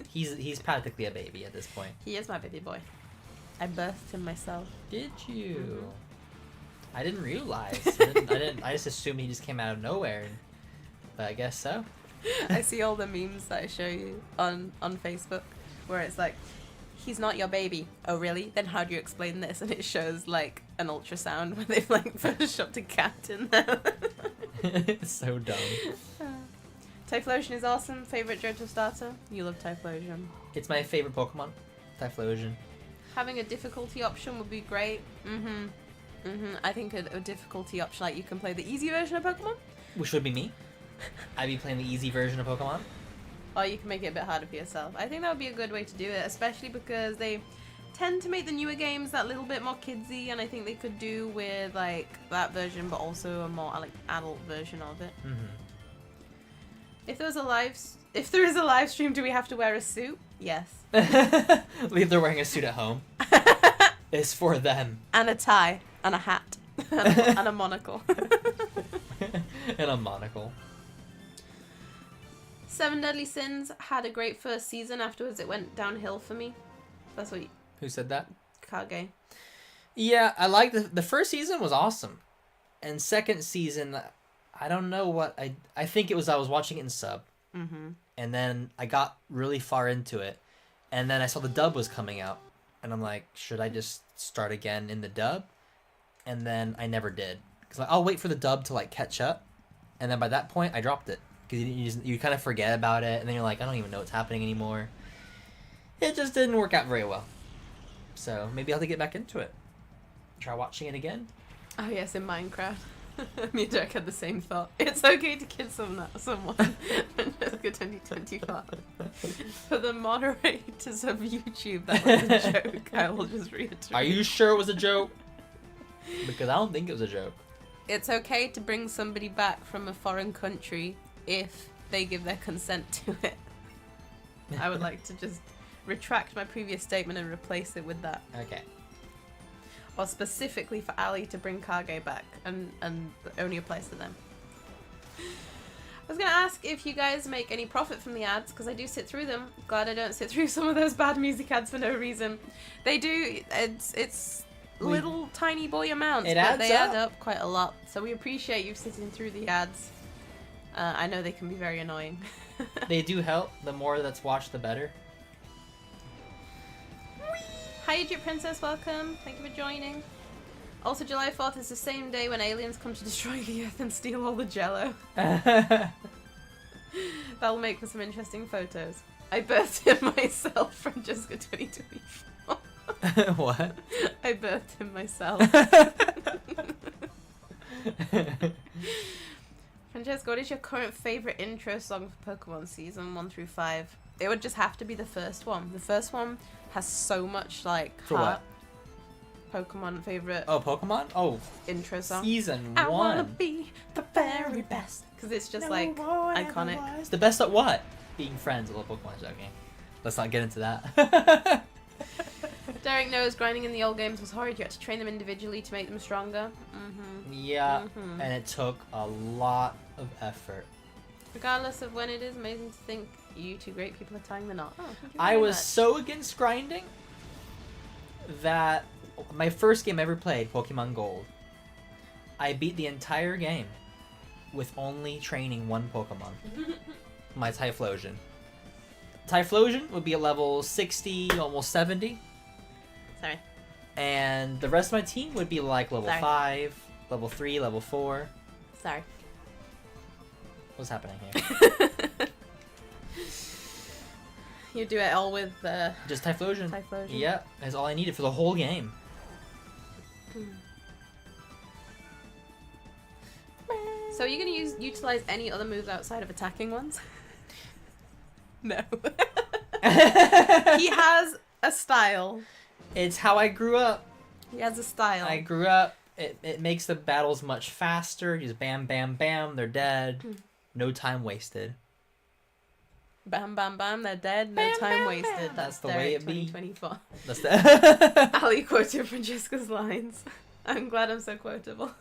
He's practically a baby at this point. He is my baby boy. I birthed him myself. Did you? I didn't realize. I just assumed he just came out of nowhere. But I guess so. I see all the memes that I show you on Facebook where it's like, he's not your baby. Oh really? Then how do you explain this? And it shows like an ultrasound where they've like photoshopped a cat in there. It's so dumb. Typhlosion is awesome. Favorite Johto starter? You love Typhlosion. It's my favorite Pokemon. Typhlosion. Having a difficulty option would be great. I think a difficulty option, like you can play the easy version of Pokemon. Which would be me. I'd be playing the easy version of Pokemon. Or you can make it a bit harder for yourself. I think that would be a good way to do it, especially because they tend to make the newer games that little bit more kidsy, and I think they could do with like that version, but also a more like adult version of it. If there is a live stream, do we have to wear a suit? Yes. If they're wearing a suit at home. It's for them. And a tie. And a hat. And a monocle. And a monocle. 7 Deadly Sins had a great first season. Afterwards, it went downhill for me. That's what Who said that? Kage. Yeah, I like the first season was awesome. And second season, I don't know what I think it was I was watching it in sub. And then I got really far into it. And then I saw the dub was coming out. And I'm like, should I just start again in the dub? And then I never did. Because like, I'll wait for the dub to like catch up. And then by that point, I dropped it. Because you kind of forget about it. And then you're like, I don't even know what's happening anymore. It just didn't work out very well. So maybe I'll have to get back into it. Try watching it again. Oh yes, in Minecraft. Me and Jack had the same thought. It's okay to kill someone in 2025. For the moderators of YouTube, that was a joke. I will just reiterate. Are you sure it was a joke? Because I don't think it was a joke. It's okay to bring somebody back from a foreign country if they give their consent to it. I would like to just retract my previous statement and replace it with that. Okay. Or specifically for Ali to bring Kage back, and only applies to them. I was going to ask if you guys make any profit from the ads, because I do sit through them. Glad I don't sit through some of those bad music ads for no reason. They do, it's little tiny boy amounts, but they add up quite a lot. So we appreciate you sitting through the ads. I know they can be very annoying. They do help. The more that's watched, the better. Hi Egypt Princess, welcome. Thank you for joining. Also, July 4th is the same day when aliens come to destroy the Earth and steal all the Jello. That'll make for some interesting photos. I birthed him myself, Francesca 2024. What? I birthed him myself. Francesca, what is your current favourite intro song for Pokemon Season 1 through 5? It would just have to be the first one. The first one has so much, like, for heart. what? Pokemon favorite. Oh, Pokemon? Oh, intro song. Season 1. I wanna be the very best. Because it's just like iconic. It's the best at what? Being friends. I love Pokemon, joking. Let's not get into that. Derek knows grinding in the old games was hard. You had to train them individually to make them stronger. Yeah, and it took a lot of effort. Regardless of when it is, amazing to think you two great people are tying the knot. Oh, thank you I very was much. so against grinding that my first game I ever played, Pokemon Gold, I beat the entire game with only training one Pokemon. My Typhlosion. Typhlosion would be at level 60, almost 70. Sorry. And the rest of my team would be like level 5, level 3, level 4. Sorry. What's happening here? You do it all with just Typhlosion. Typhlosion. Yep, that's all I needed for the whole game. So are you going to utilize any other moves outside of attacking ones? No. He has a style. It's how I grew up. He has a style. I grew up. It makes the battles much faster. Just bam, bam, bam. They're dead. No time wasted. Bam, bam, bam. They're dead. No Bam, time bam, wasted. bam. That's the Derek way it be. 2024. That's the. Ali quoted Francesca's lines. I'm glad I'm so quotable.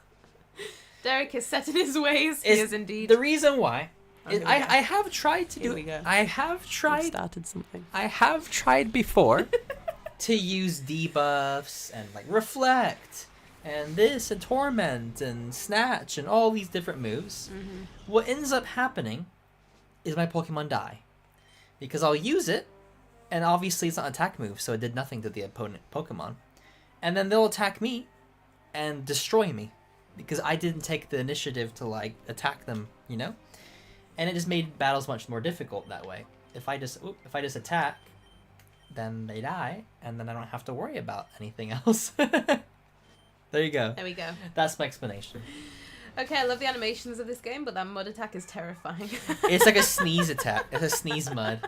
Derek is set in his ways. He is indeed. The reason why. Oh, I have tried to Here do. we go. I have tried. We've started something. I have tried before to use debuffs and like reflect and this and torment and snatch and all these different moves. What ends up happening is my Pokemon die because I'll use it, and obviously it's not an attack move, so it did nothing to the opponent Pokemon, and then they'll attack me and destroy me because I didn't take the initiative to like attack them, you know. And it just made battles much more difficult that way. If I just attack, then they die, and then I don't have to worry about anything else. There you go. There we go. That's my explanation. Okay, I love the animations of this game, but that mud attack is terrifying. It's like a sneeze attack. It's a sneeze mud.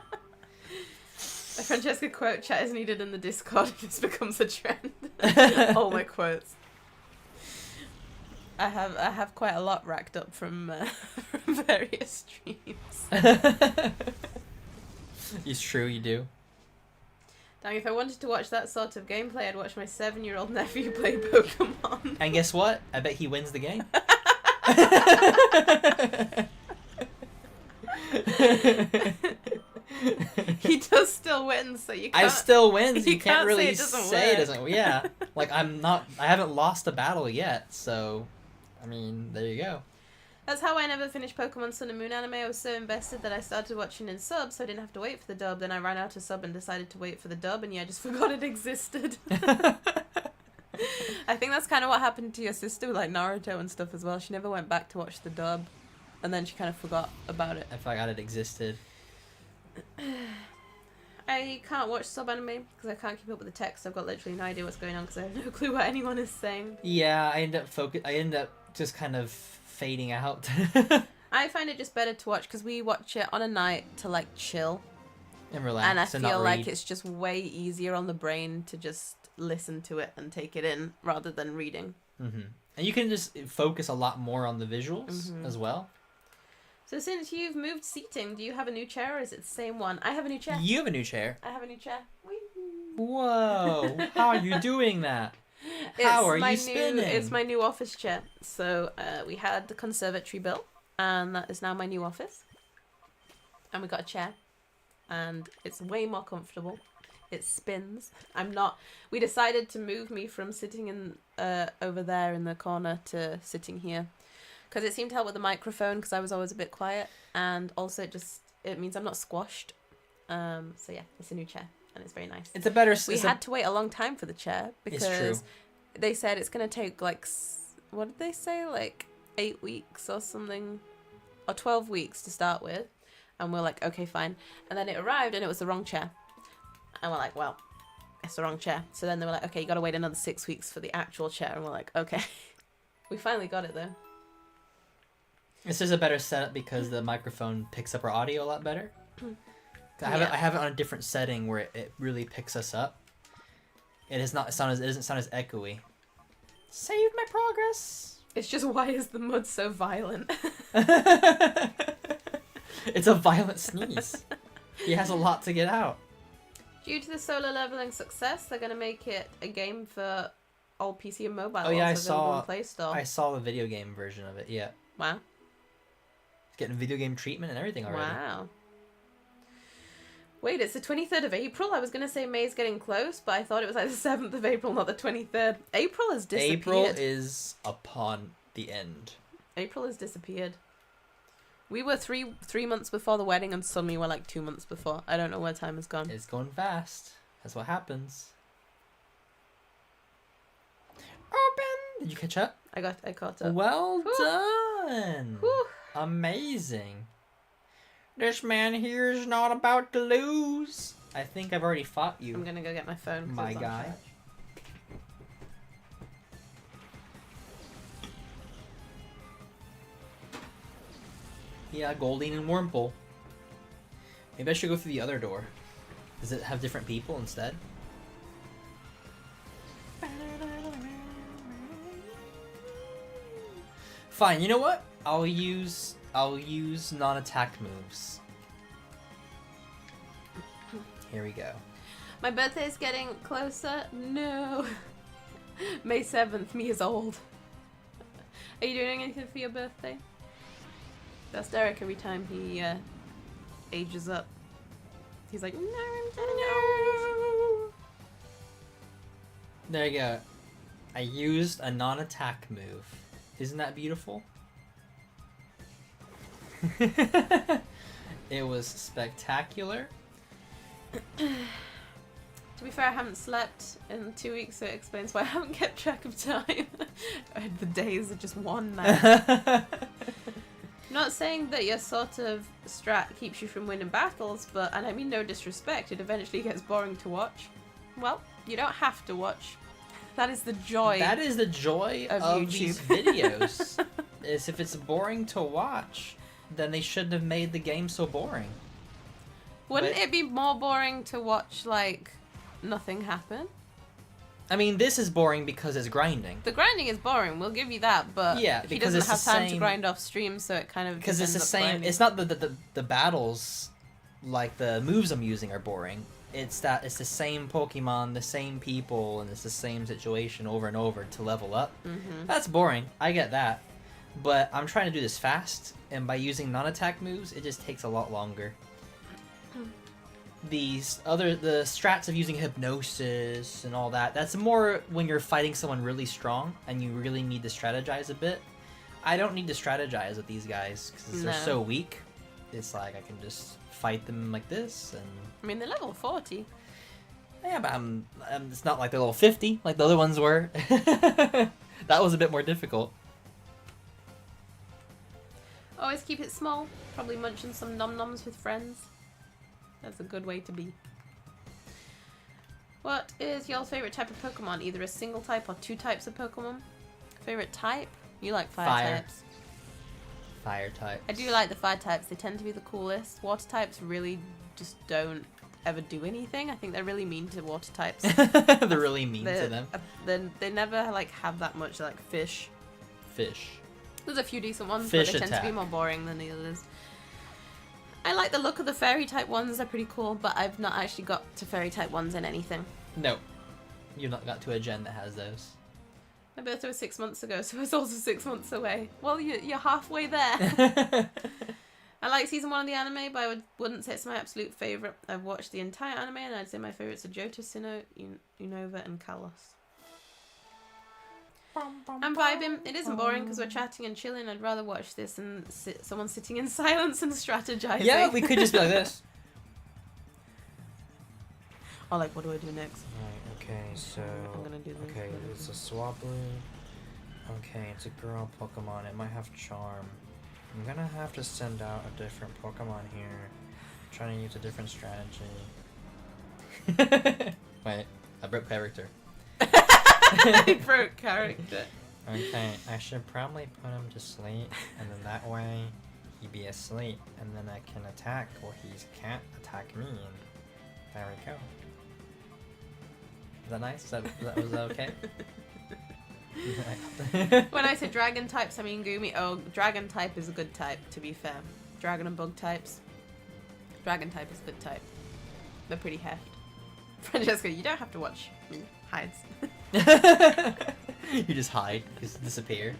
A Francesca quote chat is needed in the Discord if this becomes a trend. All my quotes. I have quite a lot racked up from various streams. It's true, you do. Dang, if I wanted to watch that sort of gameplay, I'd watch my 7-year-old nephew play Pokemon. And guess what? I bet he wins the game. He does still win, so you can't... I still win, so you can't really say it doesn't. Yeah. Like, I haven't lost a battle yet, so... I mean, there you go. That's how I never finished Pokemon Sun and Moon anime. I was so invested that I started watching in sub, so I didn't have to wait for the dub. Then I ran out of sub and decided to wait for the dub, and yeah, I just forgot it existed. I think that's kind of what happened to your sister with like Naruto and stuff as well. She never went back to watch the dub, and then she kind of forgot about it. I forgot it existed. I can't watch sub anime because I can't keep up with the text. I've got literally no idea what's going on because I have no clue what anyone is saying. Yeah, I end up just kind of fading out. I find it just better to watch because we watch it on a night to like chill and relax. And I and feel not like read. it's just way easier on the brain to just listen to it and take it in rather than reading. And you can just focus a lot more on the visuals as well. So since you've moved seating, do you have a new chair or is it the same one? I have a new chair. You have a new chair. I have a new chair. Whee! Whoa! How are you doing that? How are you spinning? It's my new office chair. So we had the conservatory built, And that is now my new office. And we got a chair. And it's way more comfortable. It spins. We decided to move me from sitting in over there in the corner to sitting here. Because it seemed to help with the microphone, because I was always a bit quiet. And also it means I'm not squashed. So yeah, it's a new chair. And it's very nice. It's a better... We had to wait a long time for the chair. Because they said it's going to take like... What did they say? Like 8 weeks or something. Or 12 weeks to start with. And we're like, okay, fine. And then it arrived and it was the wrong chair. And we're like, well, it's the wrong chair. So then they were like, okay, you got to wait another 6 weeks for the actual chair. And we're like, okay. We finally got it though. This is a better setup because the microphone picks up our audio a lot better. I have it on a different setting where it really picks us up. It doesn't sound as echoey. Save my progress. It's just, why is the mud so violent? It's a violent sneeze. He has a lot to get out. Due to the solo leveling success, they're going to make it a game for all PC and mobile. Oh yeah, Play Store. I saw the video game version of it, yeah. Wow. It's getting video game treatment and everything already. Wow. Wait, it's the 23rd of April? I was going to say May's getting close, but I thought it was like the 7th of April, not the 23rd. April has disappeared. April is upon the end. April has disappeared. We were three months before the wedding, and suddenly we're like 2 months before. I don't know where time has gone. It's going fast. That's what happens. Open! Did you catch up? I caught up. Well Whew. done! Whew. Amazing. This man here is not about to lose. I think I've already fought you. I'm gonna go get my phone. My guy. Yeah, Goldine and Wormple. Maybe I should go through the other door. Does it have different people instead? Fine, you know what? I'll use non-attack moves. Here we go. My birthday is getting closer. No. May 7th, me is old. Are you doing anything for your birthday? That's Derek every time he ages up. He's like, no. There you go. I used a non-attack move. Isn't that beautiful? It was spectacular. To be fair, I haven't slept in 2 weeks, so it explains why I haven't kept track of time. The days are just one now. Not saying that your sort of strat keeps you from winning battles, but, and I mean no disrespect, it eventually gets boring to watch. Well, you don't have to watch. That is the joy. That is the joy of these videos. Is if it's boring to watch, then they shouldn't have made the game so boring. Wouldn't it be more boring to watch, like, nothing happen? I mean, this is boring because it's grinding. The grinding is boring, we'll give you that, but yeah, he doesn't have time to grind off stream, so it kind of because it's the same. Grinding. It's not the battles, like the moves I'm using are boring. It's that it's the same Pokemon, the same people, and it's the same situation over and over to level up. Mm-hmm. That's boring. I get that, but I'm trying to do this fast, and by using non-attack moves, it just takes a lot longer. The strats of using hypnosis and all that, that's more when you're fighting someone really strong and you really need to strategize a bit. I don't need to strategize with these guys because they're so weak. It's like I can just fight them like this, and I mean, they're level 40. Yeah, but it's not like they're level 50 like the other ones were. That was a bit more difficult. Always keep it small. Probably munching some nom-noms with friends. That's a good way to be. What is your favorite type of Pokemon? Either a single type or 2 types of Pokemon? Favorite type? You like fire types. Fire types. I do like the fire types. They tend to be the coolest. Water types really just don't ever do anything. I think they're really mean to water types. They're really mean to them. They never like have that much like fish. Fish. There's a few decent ones, Fish but they attack. tend to be more boring than the others. I like the look of the fairy type ones, they're pretty cool, but I've not actually got to fairy type ones in anything. No. You've not got to a gen that has those. My birthday was 6 months ago, so it's also 6 months away. Well, you're halfway there. I like season 1 of the anime, but I wouldn't say it's my absolute favourite. I've watched the entire anime, and I'd say my favourites are Johto, Sinnoh, Unova, and Kalos. I'm vibing. It isn't boring because we're chatting and chilling. I'd rather watch this than someone sitting in silence and strategizing. Yeah, we could just be like this. Oh, like, what do I do next? Right, okay, so... I'm gonna do this. Okay, it's a Swablu. Okay, it's a girl Pokemon. It might have Charm. I'm gonna have to send out a different Pokemon here. I'm trying to use a different strategy. Wait, I broke character. I broke character. Okay, I should probably put him to sleep, and then that way he'd be asleep, and then I can attack, or he can't attack me, and there we go. Is that nice? Was that okay? When I say dragon types, I mean Gumi. Oh, dragon type is a good type, to be fair. Dragon and bug types. Dragon type is a good type. They're pretty heft. Francesca, you don't have to watch me. Hides. You just hide, just disappear.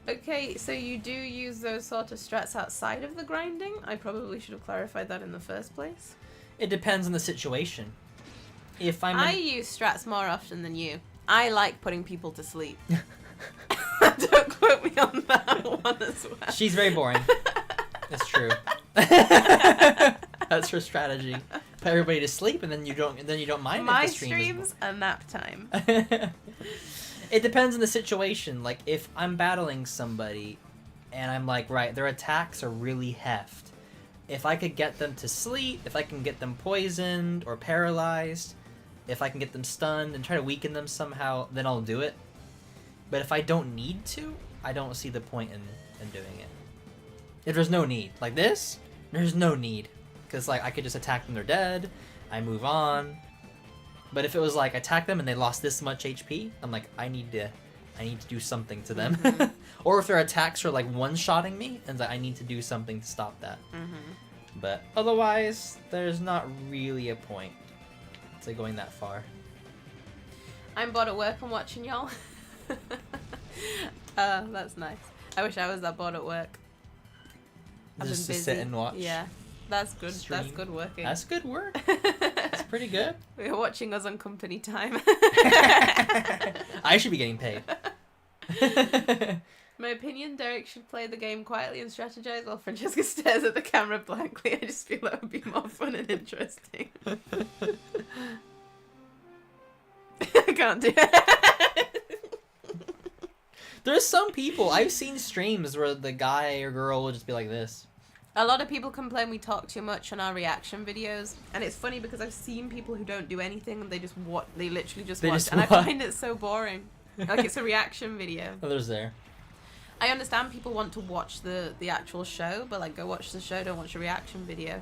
Okay, so you do use those sort of strats outside of the grinding? I probably should have clarified that in the first place. It depends on the situation. If I use strats more often than you. I like putting people to sleep. Don't quote me on that one as well. She's very boring. It's true. That's her strategy. Put everybody to sleep, and then you don't mind. My if the streams are nap time. It depends on the situation. Like if I'm battling somebody, and I'm like, right, their attacks are really heft. If I could get them to sleep, if I can get them poisoned or paralyzed, if I can get them stunned and try to weaken them somehow, then I'll do it. But if I don't need to, I don't see the point in doing it. If there's no need. Like this, there's no need. Because like I could just attack them, they're dead, I move on. But if it was like attack them and they lost this much HP, I'm like, I need to do something to them. Mm-hmm. Or if their attacks are like one-shotting me, and I need to do something to stop that. Mm-hmm. But otherwise, there's not really a point to going that far. I'm bored at work and watching y'all. That's nice. I wish I was that bored at work. Just to sit and watch. Yeah, that's good. Stream. That's good working. That's good work. That's pretty good. We're watching us on company time. I should be getting paid. My opinion, Derek should play the game quietly and strategize while Francesca stares at the camera blankly. I just feel that would be more fun and interesting. I can't do it. There's some people, I've seen streams where the guy or girl will just be like this. A lot of people complain we talk too much on our reaction videos, and it's funny because I've seen people who don't do anything and they literally just watch, and I find it so boring. Like it's a reaction video. Others there. I understand people want to watch the actual show, but like go watch the show, don't watch a reaction video.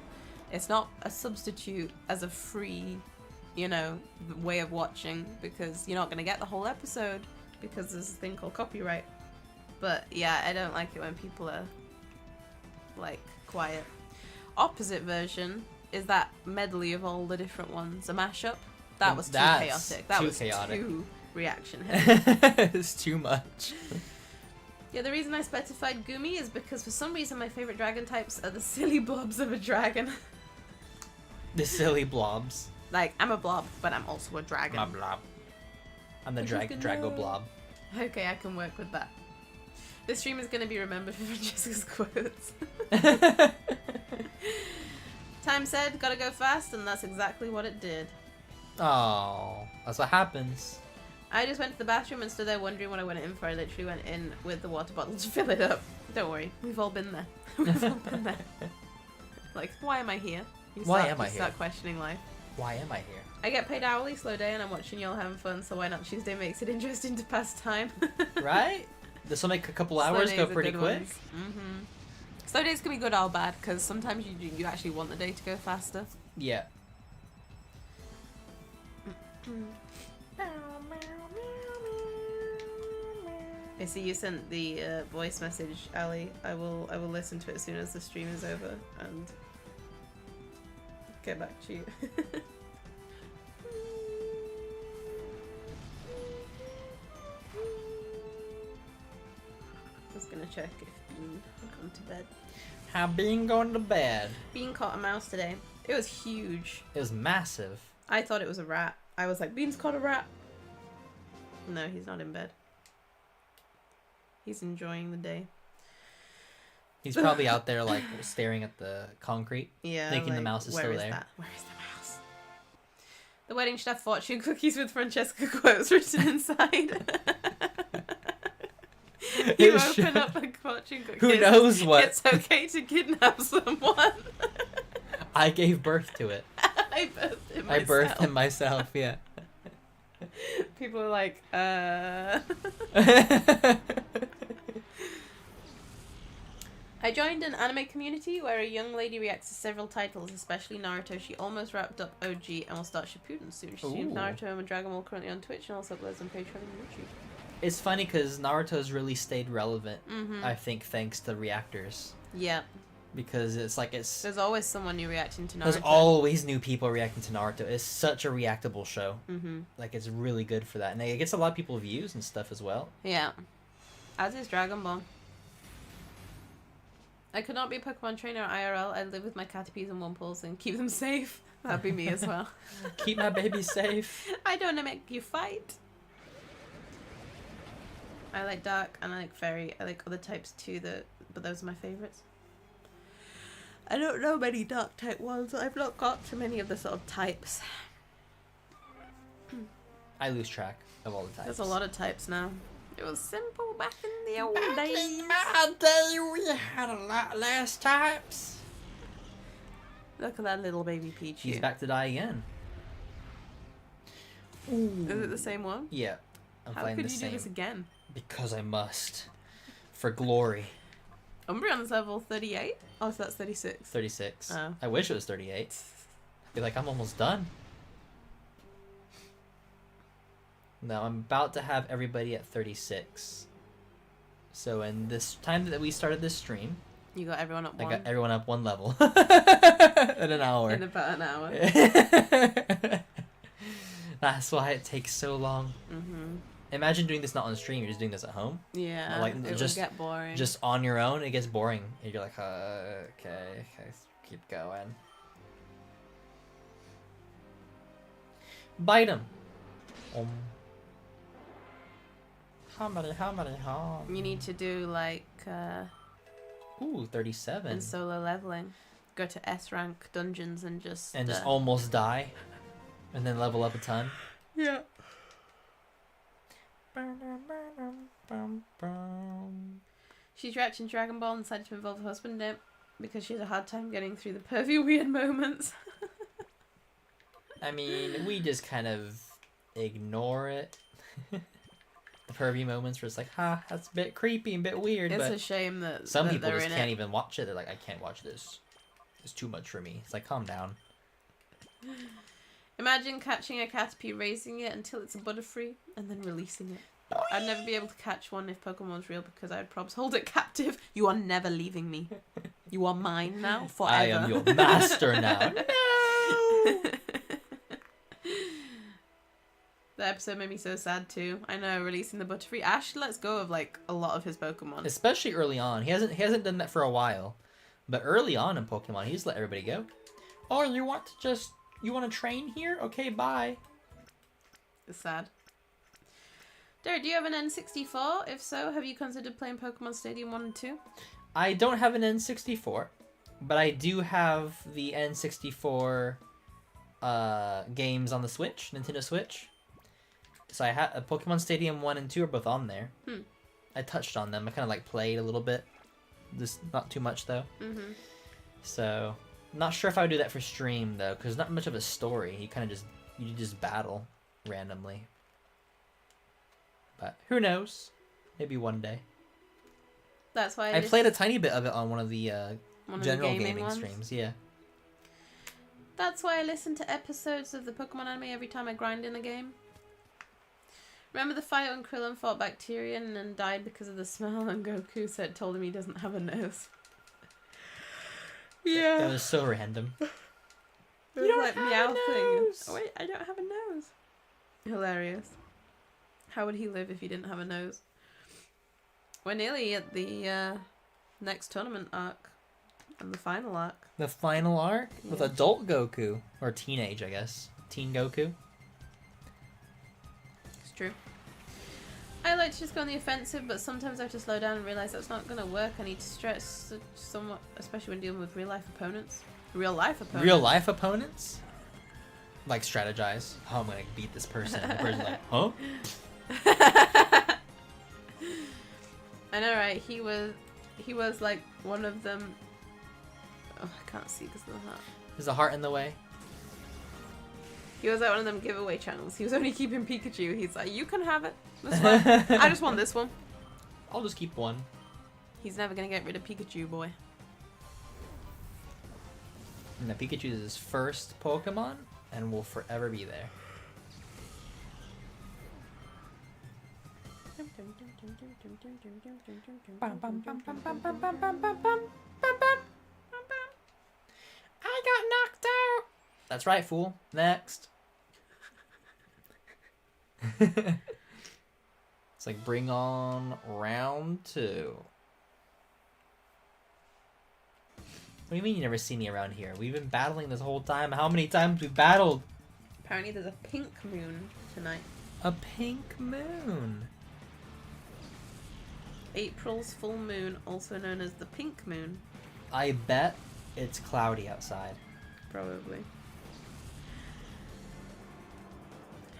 It's not a substitute as a free, way of watching, because you're not going to get the whole episode because there's a thing called copyright. But yeah, I don't like it when people are like quiet. Opposite version is that medley of all the different ones, a mashup. That was too chaotic. That was too reaction heavy. It's too much. Yeah, the reason I specified Gumi is because for some reason my favorite dragon types are the silly blobs of a dragon. The silly blobs. Like, I'm a blob, but I'm also a dragon. I'm a blob. I'm the Drago blob. Okay, I can work with that. This stream is going to be remembered for Francesca's quotes. Time said, gotta go fast, and that's exactly what it did. Oh, that's what happens. I just went to the bathroom and stood there wondering what I went in for. I literally went in with the water bottle to fill it up. Don't worry, we've all been there. We've all been there. Like, why am I here? You start questioning life. Why am I here? I get paid hourly, slow day, and I'm watching y'all having fun, so why not Tuesday makes it interesting to pass time. Right? This will make a couple hours go pretty quick. Mm-hmm. Slow days can be good or bad, because sometimes you actually want the day to go faster. Yeah. I see you sent the voice message, Ali. I will listen to it as soon as the stream is over and get back to you. gonna check if Bean had gone to bed. How Bean going to bed? Bean caught a mouse today. It was huge. It was massive. I thought it was a rat. I was like, Bean's caught a rat. No, he's not in bed. He's enjoying the day. He's probably out there like staring at the concrete. Yeah. Thinking like, the mouse is still there. Where is the mouse? The wedding should have fortune cookies with Francesca quotes written inside. You open up a fortune cookie. Who knows what? It's okay to kidnap someone. I gave birth to it. I birthed him myself. I birthed him myself, yeah. People are like, I joined an anime community where a young lady reacts to several titles, especially Naruto. She almost wrapped up OG and will start Shippuden soon. She streams Naruto and Dragon Ball currently on Twitch and also uploads on Patreon and YouTube. It's funny because Naruto's really stayed relevant, I think, thanks to reactors. Yeah. Because it's like it's... There's always someone new reacting to Naruto. There's always new people reacting to Naruto. It's such a reactable show. Like, it's really good for that. And it gets a lot of people views and stuff as well. Yeah. As is Dragon Ball. I could not be a Pokemon trainer IRL. I'd live with my Caterpies and Wumples and keep them safe. That'd be me as well. Keep my baby safe. I don't want to make you fight. I like Dark and I like Fairy. I like other types too, but those are my favourites. I don't know many Dark type ones. I've not got too many of the sort of types. I lose track of all the types. There's a lot of types now. It was simple back in the old days. Back in my day, we had a lot less types. Look at that little baby Peach. He's back to die again. Ooh. Is it the same one? Yeah. How could you do this again? Because I must. For glory. Umbreon's level 38? Oh, so that's 36. 36. Oh. I wish it was 38. I'd be like, I'm almost done. No, I'm about to have everybody at 36. So in this time that we started this stream... You got everyone up one? I got everyone up one level. In an hour. In about an hour. That's why it takes so long. Imagine doing this not on stream, you're just doing this at home. Yeah, like, it just, would get boring. Just on your own, it gets boring. And you're like, okay, keep going. Bite him. How many? You need to do like... Ooh, 37. And solo leveling. Go to S rank dungeons and just... And just almost die. And then level up a ton. Yeah. She's reacting to Dragon Ball and decided to involve her husband in it because she has a hard time getting through the pervy weird moments. I mean, we just kind of ignore it. The pervy moments where it's like, that's a bit creepy and a bit weird. It's but a shame that some people just can't it. even watch it. They're like, I can't watch this. It's too much for me. It's like, calm down. Imagine catching a Caterpie, raising it until it's a Butterfree, and then releasing it. I'd never be able to catch one if Pokemon's real because I'd probably hold it captive. You are never leaving me. You are mine now, forever. I am your master now. No! The episode made me so sad too. I know, releasing the Butterfree. Ash lets go of like a lot of his Pokemon. Especially early on. He hasn't done that for a while. But early on in Pokemon, he just let everybody go. Oh, you want to train here? Okay, bye. It's sad. Derek, do you have an N64? If so, have you considered playing Pokemon Stadium 1 and 2? I don't have an N64, but I do have the N64 games on the Switch, Nintendo Switch. So I had Pokemon Stadium 1 and 2 are both on there. I touched on them. I kind of like played a little bit. Just not too much though. So not sure if I would do that for stream though, because not much of a story. You just battle randomly. But who knows? Maybe one day. That's why I played a tiny bit of it on one of the general gaming ones? streams. Yeah. That's why I listen to episodes of the Pokemon anime every time I grind in a game. Remember the fight when Krillin fought Bacterian and died because of the smell and Goku told him he doesn't have a nose? Yeah. That was so random. It was like Meowthing. Oh wait, I don't have a nose. Hilarious. How would he live if he didn't have a nose? We're nearly at the next tournament arc. And the final arc. The final arc? Yeah. With adult Goku. Or teenage, I guess. Teen Goku. It's true. I like to just go on the offensive, but sometimes I have to slow down and realize that's not going to work. I need to stretch somewhat, especially when dealing with real-life opponents. Real-life opponents? Real-life opponents? Like, strategize. Oh, I'm going to beat this person. And the person's like, huh? I know, right? He was like one of them. Oh, I can't see because of the heart. There's a heart in the way. He was like one of them giveaway channels. He was only keeping Pikachu. He's like, you can have it. This one. I just want this one. I'll just keep one. He's never gonna get rid of Pikachu, boy. And the Pikachu is his first Pokemon and will forever be there. I got knocked out. That's right, fool. Next. It's like bring on round 2. What do you mean you never see me around here? We've been battling this whole time. How many times we've battled? Apparently there's a pink moon tonight. A pink moon. April's full moon, also known as the pink moon. I bet it's cloudy outside. Probably.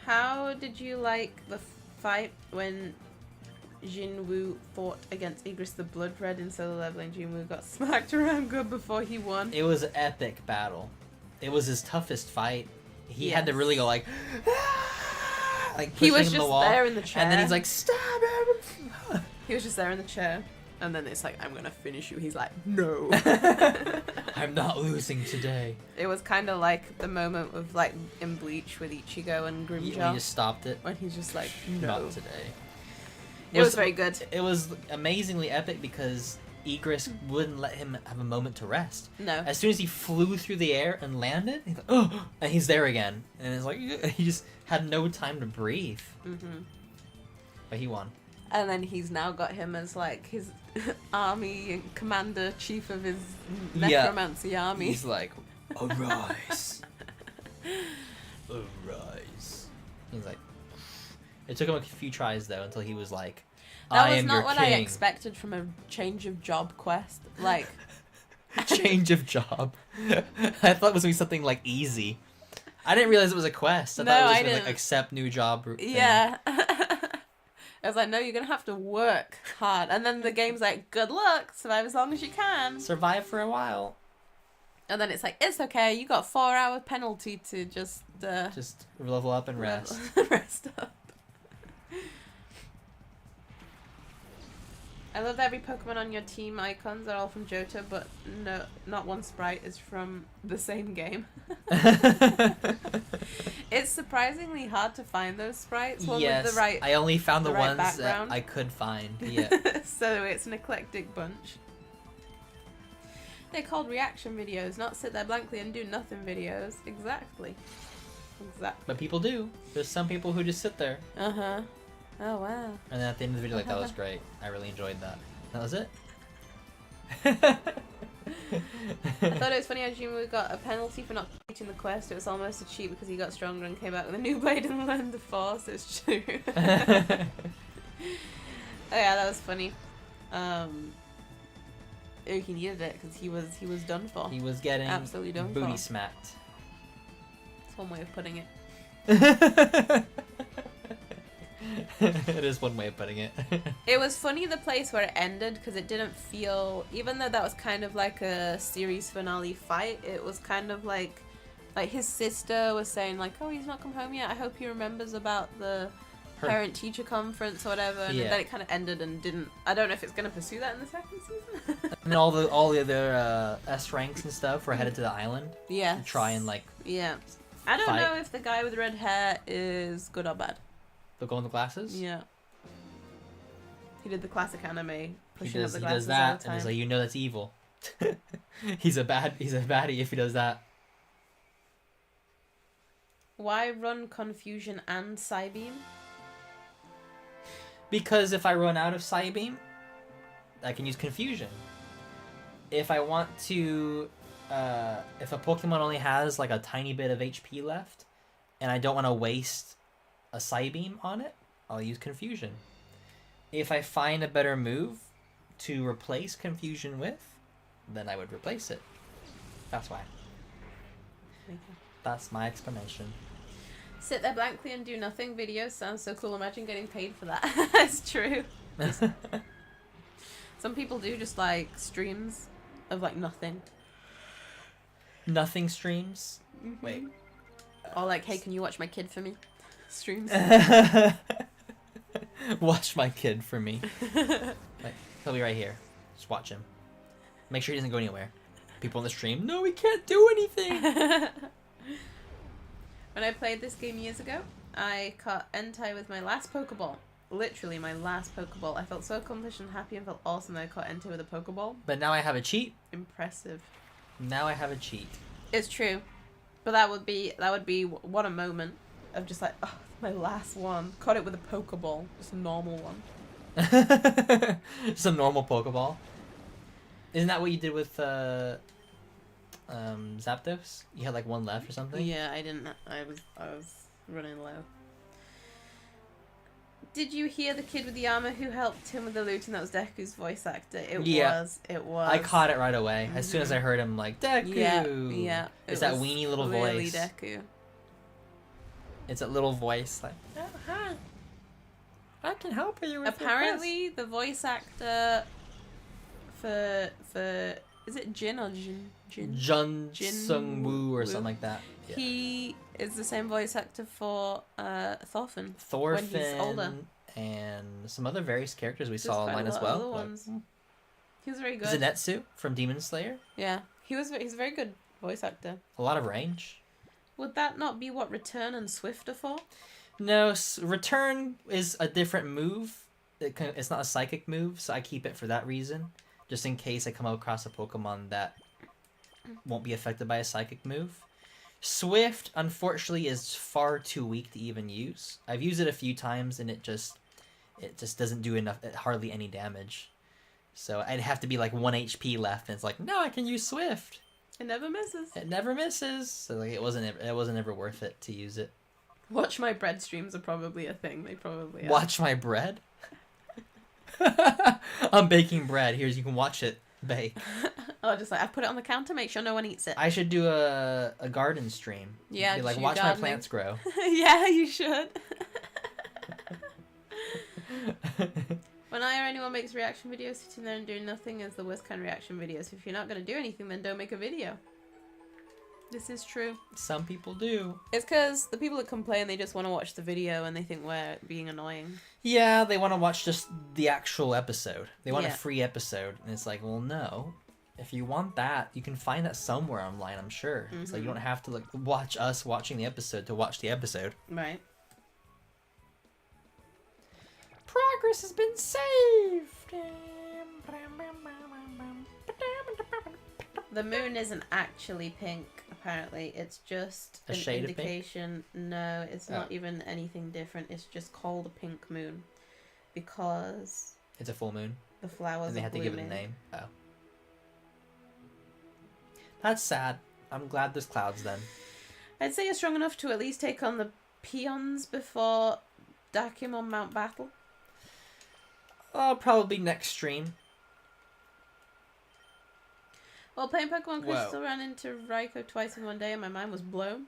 How did you like the fight when Jinwoo fought against Igris the Blood Red in solo leveling? Jinwoo got smacked around good before he won. It was an epic battle. It was his toughest fight. He had to really go like, ah! Like pushing he was him just the wall, there in the chair, and then he's like, stop him! He was just there in the chair, and then it's like, I'm gonna finish you. He's like, no. I'm not losing today. It was kind of like the moment of like in Bleach with Ichigo and Grimjaw. He just stopped it. When he's just like, no. Not today. It was very good. It was amazingly epic because Igris wouldn't let him have a moment to rest. No. As soon as he flew through the air and landed, he's like, oh, and he's there again. And it's like, he just had no time to breathe. Mm-hmm. But he won. And then he's now got him as like his army and commander, chief of his necromancy army. He's like, arise. Arise. He's like, it took him a few tries though until he was like, that I was am not your what king. I expected from a change of job quest. Like, change of job. I thought it was gonna be something like easy. I didn't realize it was a quest. I thought it was just gonna, like, accept new job. Yeah. I was like, no, you're gonna have to work hard. And then the game's like, good luck, survive as long as you can. Survive for a while. And then it's like, it's okay, you got 4-hour penalty to just level up and rest. Rest up. I love that every Pokemon on your team icons are all from Johto, but no, not one sprite is from the same game. It's surprisingly hard to find those sprites. One yes, with the right, I only found the right ones background. that I could find. Yeah. So it's an eclectic bunch. They're called reaction videos, not sit there blankly and do nothing videos. Exactly. Exactly. But people do. There's some people who just sit there. Uh-huh. Oh, wow. And then at the end of the video, like, that was great. I really enjoyed that. That was it. I thought it was funny how Jinwoo got a penalty for not completing the quest. It was almost a cheat because he got stronger and came back with a new blade and learned the force. It's true. Oh yeah, that was funny. He needed it because he was done for. He was getting absolutely done booty for. smacked. That's one way of putting it. It is one way of putting it. It was funny the place where it ended because it didn't feel, even though that was kind of like a series finale fight, it was kind of like his sister was saying like, oh, he's not come home yet, I hope he remembers about the parent teacher conference or whatever, and then it kind of ended and didn't. I don't know if it's going to pursue that in the second season. And all the other S ranks and stuff were headed to the island. Yeah. To try and like. Yeah. I don't know if the guy with red hair is good or bad. The girl in the glasses? Yeah. He did the classic anime pushing up the glasses he does that, all the time. and he's like, you know that's evil. he's a baddie if he does that. Why run Confusion and Psybeam? Because if I run out of Psybeam, I can use Confusion. If I want to, if a Pokemon only has like a tiny bit of HP left, and I don't want to waste a Psybeam on it, I'll use Confusion. If I find a better move to replace Confusion with, then I would replace it. That's why. That's my explanation. Sit there blankly and do nothing. Videos sounds so cool. Imagine getting paid for that. It's true. Some people do just like streams of like nothing. Nothing streams? Mm-hmm. Wait. Or like, hey, can you watch my kid for me? Streams. Watch my kid for me. Like, he'll be right here. Just watch him. Make sure he doesn't go anywhere. People on the stream, no, he can't do anything. When I played this game years ago, I caught Entei with my last Pokeball. Literally my last Pokeball. I felt so accomplished and happy and felt awesome that I caught Entei with a Pokeball. But now I have a cheat. Impressive. Now I have a cheat. It's true. But that would be what a moment of just like, oh, my last one. Caught it with a Pokeball. Just a normal one. Just a normal Pokeball. Isn't that what you did with Zapdos? You had like one left or something? Yeah, I didn't. I was running low. Did you hear the kid with the armor who helped him with the looting? That was Deku's voice actor. It was. I caught it right away. As soon as I heard him like, Deku! Yeah. It's that weenie little voice. Deku. It's that little voice like, oh, hi. I can help you with apparently the voice actor for is it Jin or Jin Sung-woo or something like that. Yeah. He is the same voice actor for Thorfinn. When he's older. And some other various characters we saw online as well. He was very good. Zenitsu from Demon Slayer. Yeah, he's a very good voice actor. A lot of range. Would that not be what Return and Swift are for? No, Return is a different move. It's not a psychic move, so I keep it for that reason. Just in case I come across a Pokemon that won't be affected by a psychic move. Swift, unfortunately, is far too weak to even use. I've used it a few times, and it just doesn't do enough, hardly any damage. So I'd have to be like 1 HP left, and it's like, no, I can use Swift. It never misses. It never misses. So like, it wasn't ever worth it to use it. Watch my bread streams are probably a thing. They probably are. Watch my bread? I'm baking bread. You can watch it bake. Oh, just like I put it on the counter, make sure no one eats it. I should do a garden stream. Yeah, be like watch my plants grow. Yeah, you should. When I or anyone makes reaction videos, sitting there and doing nothing is the worst kind of reaction videos. If you're not gonna do anything, then don't make a video. This is true. Some people do. It's because the people that complain, they just want to watch the video and they think we're being annoying. Yeah, they want to watch just the actual episode. They want a Yeah. free episode. And it's like, well, no. If you want that, you can find that somewhere online, I'm sure. It's like you don't have to like watch us watching the episode to watch the episode. Right. Progress has been saved! The moon isn't actually pink, apparently. It's just A an shade of pink? indication. No, it's not even anything different. It's just called a pink moon. Because It's a full moon. the flowers And they are had to give it a blooming. name. Oh. That's sad. I'm glad there's clouds then. I'd say you're strong enough to at least take on the peons before Dakim on Mount Battle. Probably next stream. Well, playing Pokemon Whoa. Crystal ran into Raikou twice in one day and my mind was blown.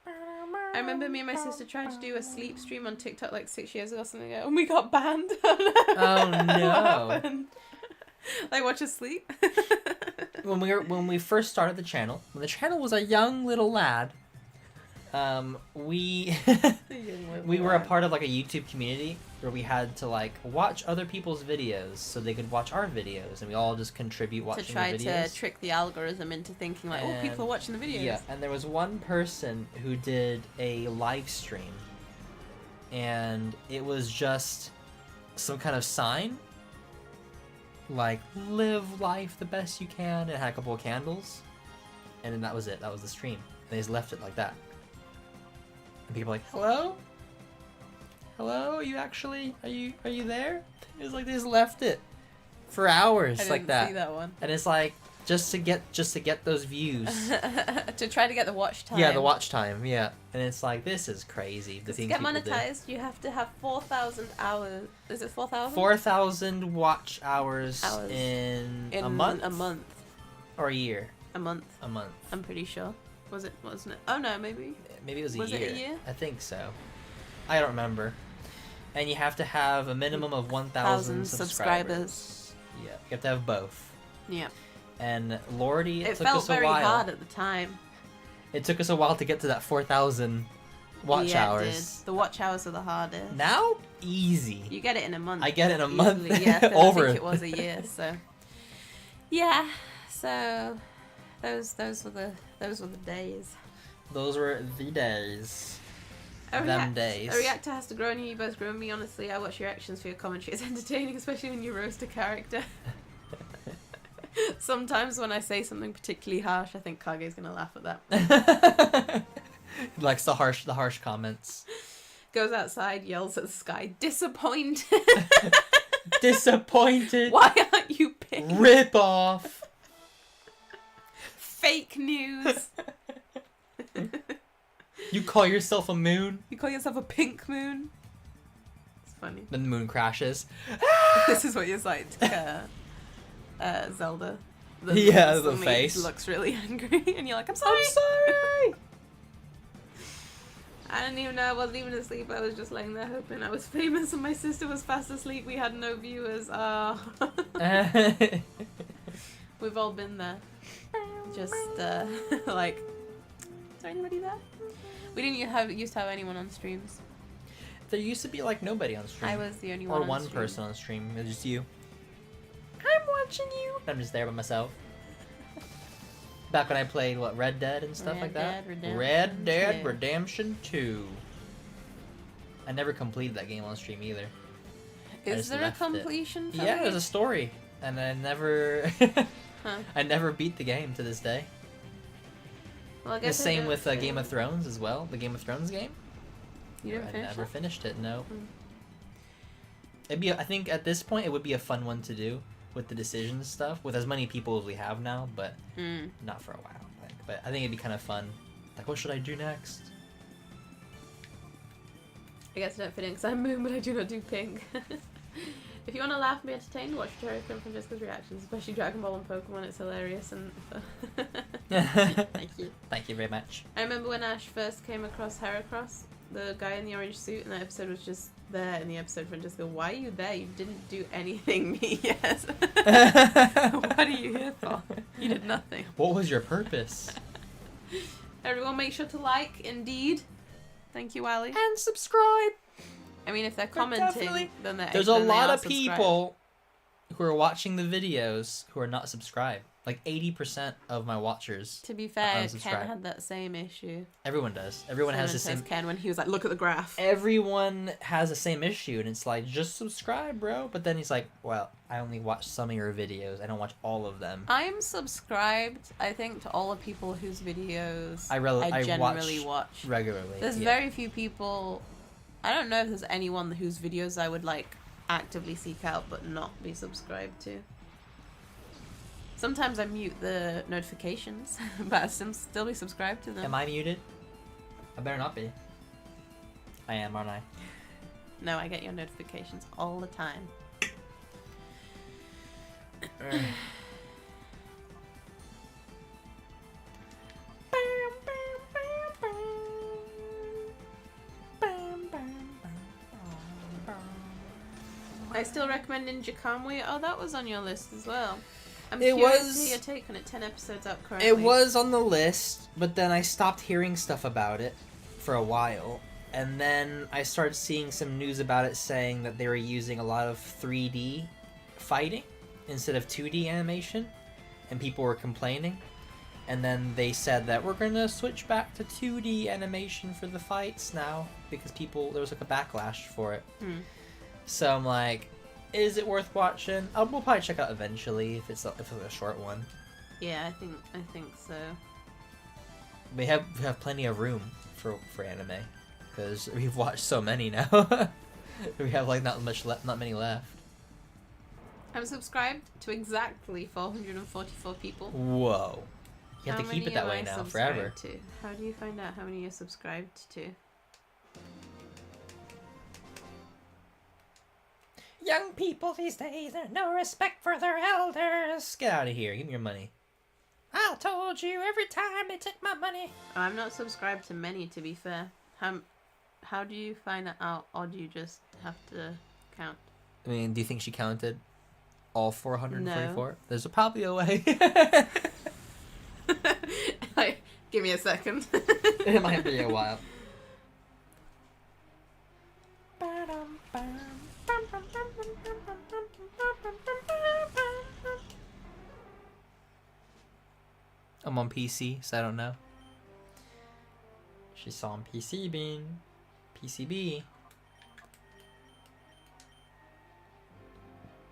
I remember me and my sister tried to do a sleep stream on TikTok like 6 years ago or something ago, and we got banned. Oh no. What happened? Like watch us sleep. When we first started the channel, when the channel was a young little lad, we were a part of like a YouTube community where we had to like watch other people's videos so they could watch our videos, and we all just contribute watching to try the videos. to trick the algorithm into thinking like, oh, people are watching the videos. Yeah, and there was one person who did a live stream, and it was just some kind of sign, like live life the best you can. It had a couple of candles, and then that was it. That was the stream. They just left it like that. And people were like, hello? Hello? Are you there? It was like they just left it. for hours I didn't like that. see that one. And it's like just to get those views. To try to get the watch time. Yeah, the watch time. Yeah, and it's like this is crazy. The To things get people monetized, you have to have 4,000 hours. Is it 4,000? 4,000 watch hours in a month. A month. Or a year. A month. A month. I'm pretty sure. Wasn't it? Oh no, maybe. Maybe it was a year. Was it a year? I think so. I don't remember. And you have to have a minimum of 1,000 subscribers. Yeah, you have to have both. Yeah. And Lordy, it took felt us a very while. hard at the time. It took us a while to get to that 4,000 watch hours. It did. The watch hours are the hardest. Now, easy. You get it in a month. I get it in a month. Yeah, Over. I think it was a year. So, yeah. So, those were the days. Those were the days. Days. A reactor has to grow on you. You both grow on me. Honestly, I watch your actions for your commentary. It's entertaining, especially when you roast a character. Sometimes when I say something particularly harsh, I think Kage's gonna laugh at that. Likes the harsh comments. Goes outside, yells at the sky, disappointed. Disappointed. Why aren't you pink? Rip off. Fake news. You call yourself a moon? You call yourself a pink moon? It's funny. Then the moon crashes. This is what you're like, Zelda. The face looks really angry, and you're like, I'm sorry. I'm sorry. I didn't even know I wasn't even asleep. I was just laying there hoping I was famous, and my sister was fast asleep. We had no viewers. We've all been there. Just like, is there anybody there? We didn't used to have anyone on streams. There used to be like nobody on stream. I was the only one. Or on one stream. person on stream. It was just you. I'm watching you. I'm just there by myself. Back when I played Red Dead and stuff like that. Red Dead Redemption 2. I never completed that game on stream either. Is there a completion? Yeah, there's a story, and I never, I never beat the game to this day. Well, I The guess same with Game of Thrones as well. The Game of Thrones game. You didn't finish I never it? finished it. No. It'd be. I think at this point it would be a fun one to do with the decisions stuff with as many people as we have now, but not for a while. But I think it'd be kind of fun. Like, what should I do next? I guess I don't fit in because I'm moon, but I do not do pink. If you want to laugh and be entertained, watch Tejera from Francesca's reactions, especially Dragon Ball and Pokemon. It's hilarious and. Thank you. Thank you very much. I remember when Ash first came across Heracross, the guy in the orange suit, and that episode was just there in the episode. Francesca, why are you there? You didn't do anything. Me, yes. What are you here for? You did nothing. What was your purpose? Everyone, make sure to like, indeed. Thank you, Wally. And subscribe. I mean, if they're commenting, Definitely. then they're. There's a lot of people who are watching the videos who are not subscribed. Like 80% of my watchers. To be fair, unsubscribe. Ken had that same issue. Everyone does. Everyone has the same. Ken when he was like, "Look at the graph." Everyone has the same issue, and it's like, just subscribe, bro. But then he's like, well, I only watch some of your videos. I don't watch all of them. I'm subscribed, I think, to all the people whose videos I generally watch regularly. There's very few people. I don't know if there's anyone whose videos I would like actively seek out but not be subscribed to. Sometimes I mute the notifications, but I still be subscribed to them. Am I muted? I better not be. I am, aren't I? No, I get your notifications all the time. I still recommend Ninja Kamui. Oh, that was on your list as well. I'm curious to hear your take on it. 10 episodes up currently. It was on the list, but then I stopped hearing stuff about it for a while. And then I started seeing some news about it saying that they were using a lot of 3D fighting instead of 2D animation. And people were complaining. And then they said that we're going to switch back to 2D animation for the fights now. Because there was like a backlash for it. So I'm like, is it worth watching? We'll probably check out eventually if it's a short one. Yeah, I think so. We have plenty of room for anime because we've watched so many now. We have like not many left. I'm subscribed to exactly 444 people. Whoa. You have How to keep many it that am way I now, subscribed forever. To? How do you find out how many you're subscribed to? Young people these days have no respect for their elders. Get out of here. Give me your money. I told you every time they took my money. Oh, I'm not subscribed to many, to be fair. How do you find that out, or do you just have to count? I mean, do you think she counted all 444? No. There's probably a way. Like, give me a second. It might be a while. I'm on PC, so I don't know. She saw on PC being PCB.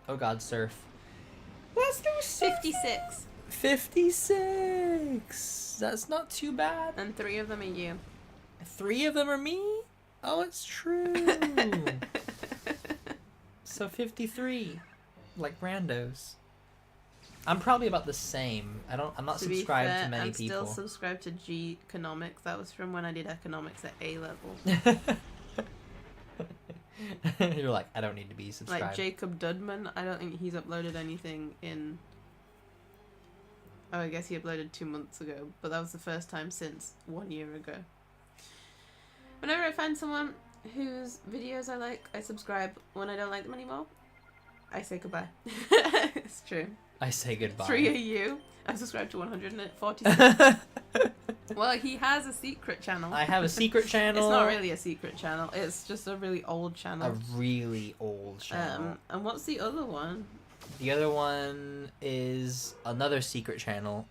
Oh god, surf. Let's go surf. 56. 56. That's not too bad. And 3 of them are you. 3 of them are me? Oh, it's true. So 53. Like randos. I'm probably about the same. I'm not subscribed to many people. I'm still subscribed to G Economics. That was from when I did economics at A level. You're like, I don't need to be subscribed. Like Jacob Dudman, I don't think he's uploaded anything in... Oh, I guess he uploaded 2 months ago, but that was the first time since 1 year ago. Whenever I find someone whose videos I like, I subscribe. When I don't like them anymore, I say goodbye. It's true. I say goodbye. 3 are you. I'm subscribed to 140. Well, he has a secret channel. I have a secret channel. It's not really a secret channel. It's just a really old channel. A really old channel. And what's the other one? The other one is another secret channel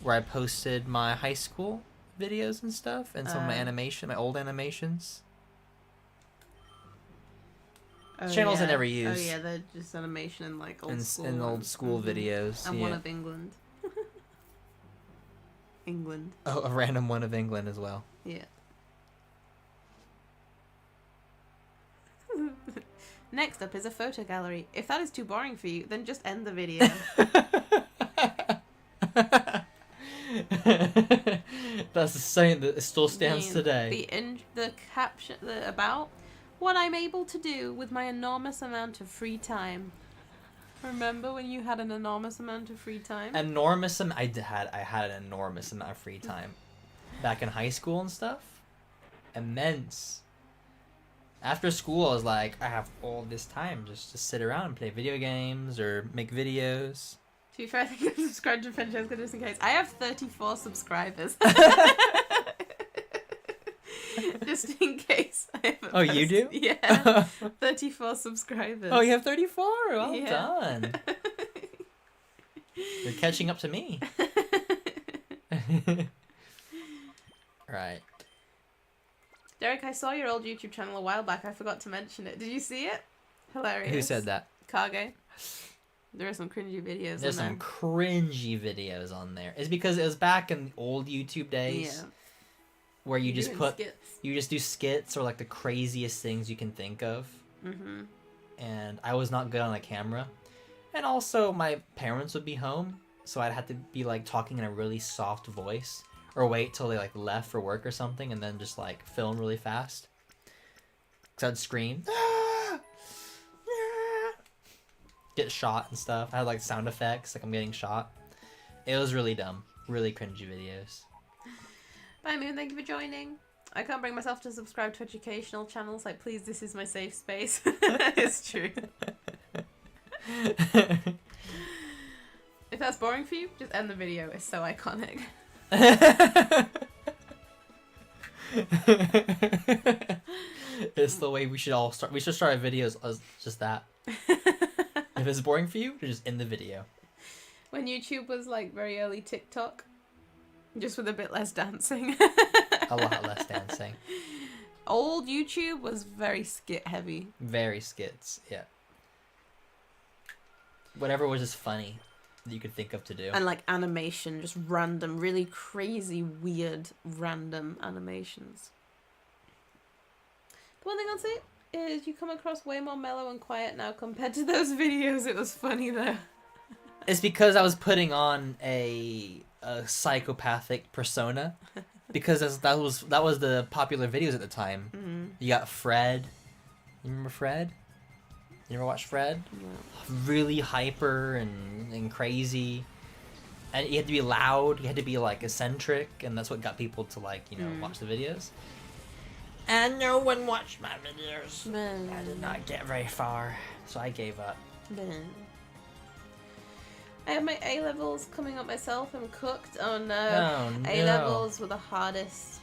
where I posted my high school videos and stuff and some of my old animations. Channels I never use. Oh yeah, they're just animation and like old school. And old school videos. And one of England. England. Oh, a random one of England as well. Yeah. Next up is a photo gallery. If that is too boring for you, then just end the video. That's the saying that still stands today. The caption, about what I'm able to do with my enormous amount of free time. Remember when you had an enormous amount of free time? I had an enormous amount of free time back in high school and stuff. Immense. After school, I was like, I have all this time just to sit around and play video games or make videos. To be fair, I think I'm subscribed to Francesca just in case. I have 34 subscribers. Just in case. Oh, you do? Yeah. 34 subscribers. Oh, you have 34? Well Yeah. done. You're catching up to me. Right. Derek, I saw your old YouTube channel a while back. I forgot to mention it. Did you see it? Hilarious. Who said that? Kage. There are some cringy videos There's some cringy videos on there. It's because it was back in the old YouTube days. Yeah. Where you just skits. You just do skits or like the craziest things you can think of. Mm-hmm. And I was not good on a camera. And also my parents would be home. So I'd have to be like talking in a really soft voice. Or wait till they like left for work or something and then just like film really fast. Cause I'd scream. Get shot and stuff. I had like sound effects, like I'm getting shot. It was really dumb. Really cringy videos. Bye Moon, thank you for joining. I can't bring myself to subscribe to educational channels. Like, please, this is my safe space. It's true. If that's boring for you, just end the video. It's so iconic. It's the way we should all start. We should start our videos as just that. If it's boring for you, just end the video. When YouTube was like very early TikTok, just with a bit less dancing. A lot less dancing. Old YouTube was very skit heavy. Very skits, yeah. Whatever was just funny that you could think of to do. And like animation, just random, really crazy, weird, random animations. The one thing I'll say, is you come across way more mellow and quiet now compared to those videos. It was funny though. It's because I was putting on a psychopathic persona, because that was the popular videos at the time. Mm-hmm. You got Fred. You remember Fred? You ever watch Fred? No. Really hyper and crazy, and you had to be loud. You had to be like eccentric, and that's what got people to like watch the videos. And no one watched my videos. I did not get very far, so I gave up. I have my A-levels coming up myself. I'm cooked. Oh no. Oh, no. A-levels were the hardest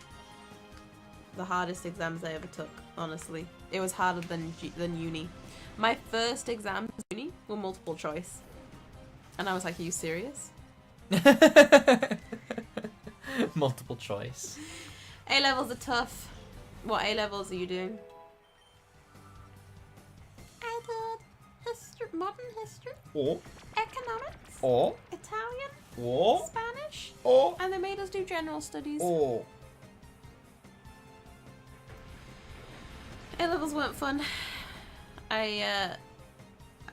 exams I ever took, honestly. It was harder than uni. My first exams in uni were multiple choice. And I was like, are you serious? Multiple choice. A-levels are tough. What A-levels are you doing? I did modern history, economics, Italian, Spanish, and they made us do general studies. A-levels weren't fun.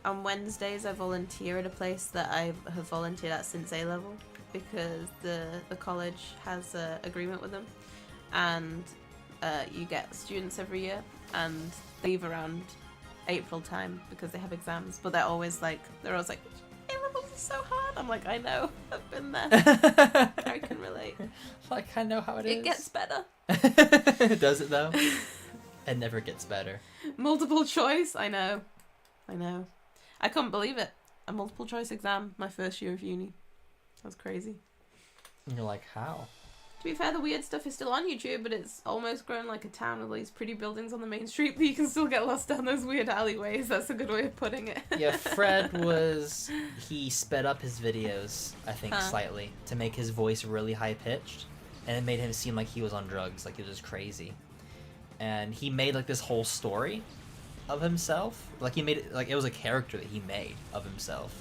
On Wednesdays I volunteer at a place that I have volunteered at since A-level, because the college has an agreement with them, and you get students every year, and they leave around April time because they have exams, but they're always like A-levels is so hard. I'm like, I know, I've been there. I can relate. Like, I know how it is. It gets better. Does it though? It never gets better. Multiple choice. I know. I couldn't believe it. A multiple choice exam my first year of uni. That was crazy. And you're like, how? To be fair, the weird stuff is still on YouTube, but it's almost grown like a town with all these pretty buildings on the main street, but you can still get lost down those weird alleyways. That's a good way of putting it. Yeah, Fred he sped up his videos, I think, slightly, to make his voice really high-pitched, and it made him seem like he was on drugs, like he was just crazy. And he made, like, this whole story of himself. Like, he made it, like, it was a character that he made of himself,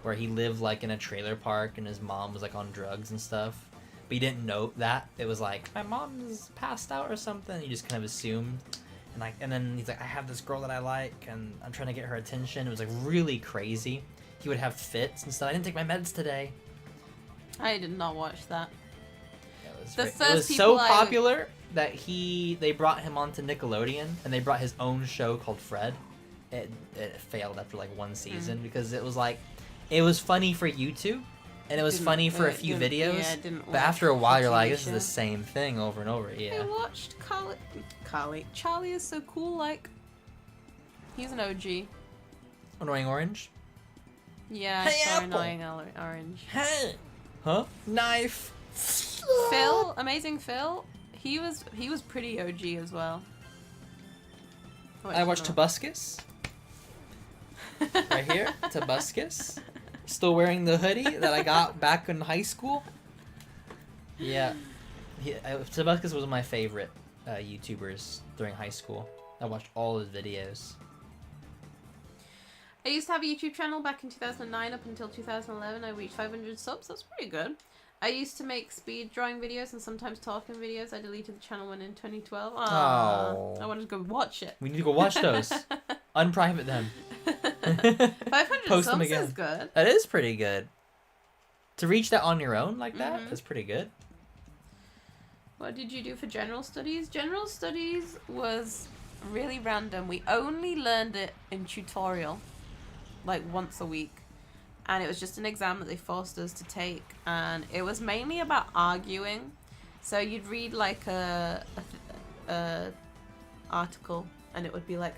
where he lived, like, in a trailer park, and his mom was, like, on drugs and stuff. But you didn't know that. It was like, my mom's passed out or something. You just kind of assumed. And then he's like, I have this girl that I like, and I'm trying to get her attention. It was like really crazy. He would have fits and stuff. I didn't take my meds today. I did not watch that. It was so popular that they brought him onto Nickelodeon, and they brought his own show called Fred. It failed after like one season because it was like, it was funny for YouTube. And it was funny for a few videos, but after a while you're like, this is the same thing over and over. Yeah. I watched Carly. Charlie is so cool. Like, he's an OG. Annoying Orange. Yeah, Hey, so Apple. annoying Orange. Hey. Huh? Knife. Phil, Amazing Phil. He was pretty OG as well. I watched Tobuscus. Right here, Tobuscus. Still wearing the hoodie that I got back in high school. Yeah. Tobuscus was one of my favorite YouTubers during high school. I watched all his videos. I used to have a YouTube channel back in 2009 up until 2011. I reached 500 subs. That's pretty good. I used to make speed drawing videos and sometimes talking videos. I deleted the channel when in 2012. Aww. I wanted to go watch it. We need to go watch those. Unprivate them. 500 Post subs them again. is good. That is pretty good. To reach that on your own like that, that's pretty good. What did you do for general studies? General studies was really random. We only learned it in tutorial, like once a week. And it was just an exam that they forced us to take. And it was mainly about arguing. So you'd read like a article, and it would be like,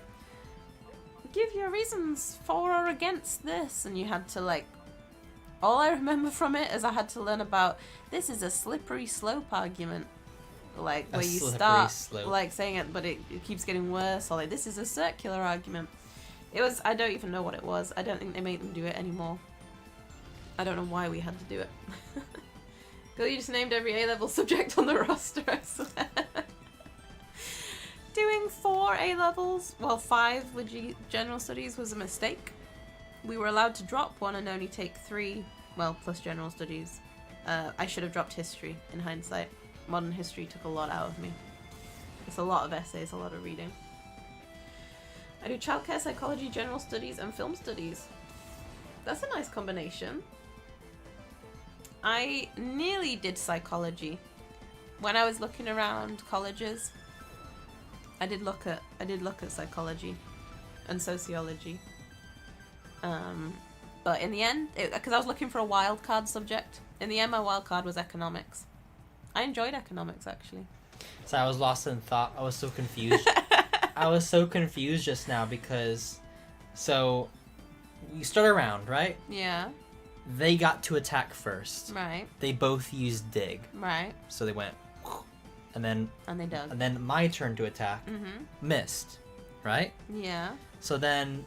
give your reasons for or against this. And you had to like, all I remember from it is I had to learn about, this is a slippery slope argument. Like where you start like saying it, but it keeps getting worse. Or like, this is a circular argument. It was, I don't even know what it was. I don't think they make them do it anymore. I don't know why we had to do it. Girl, you just named every A-level subject on the roster, I swear. Doing 4 A-levels, well 5 with general studies was a mistake. We were allowed to drop 1 and only take 3, well, plus general studies. I should have dropped history in hindsight. Modern history took a lot out of me. It's a lot of essays, a lot of reading. I do childcare, psychology, general studies, and film studies. That's a nice combination. I nearly did psychology. When I was looking around colleges, I did look at psychology and sociology. But in the end, because I was looking for a wild card subject, in the end my wild card was economics. I enjoyed economics, actually. So I was lost in thought. I was so confused. I was so confused just now because, so, we start a round, right? Yeah. They got to attack first. Right. They both used dig. Right. So they went, and then... And they dug. And then my turn to attack missed, right? Yeah. So then,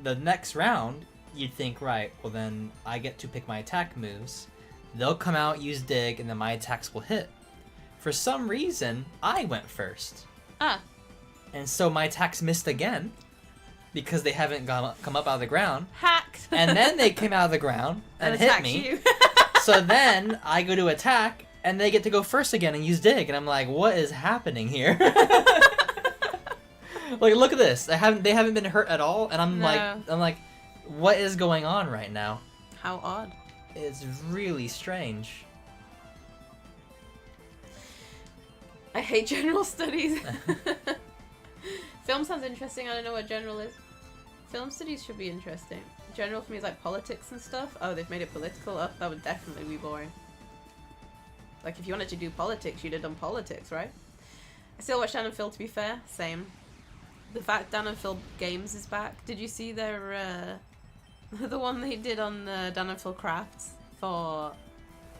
the next round, you'd think, right, well then I get to pick my attack moves. They'll come out, use dig, and then my attacks will hit. For some reason, I went first. Ah. And so my attacks missed again, because they haven't come up out of the ground. Hacked. And then they came out of the ground and hit me. You. So then I go to attack, and they get to go first again and use dig, and I'm like, what is happening here? Like, look at this. They haven't been hurt at all, and I'm like, what is going on right now? How odd. It's really strange. I hate general studies. Film sounds interesting. I don't know what general is. Film studies should be interesting. General for me is like politics and stuff. Oh, they've made it political. Oh, that would definitely be boring. Like, if you wanted to do politics, you'd have done politics, right? I still watch Dan and Phil, to be fair. Same. The fact Dan and Phil Games is back. Did you see their, the one they did on the Dan and Phil Crafts for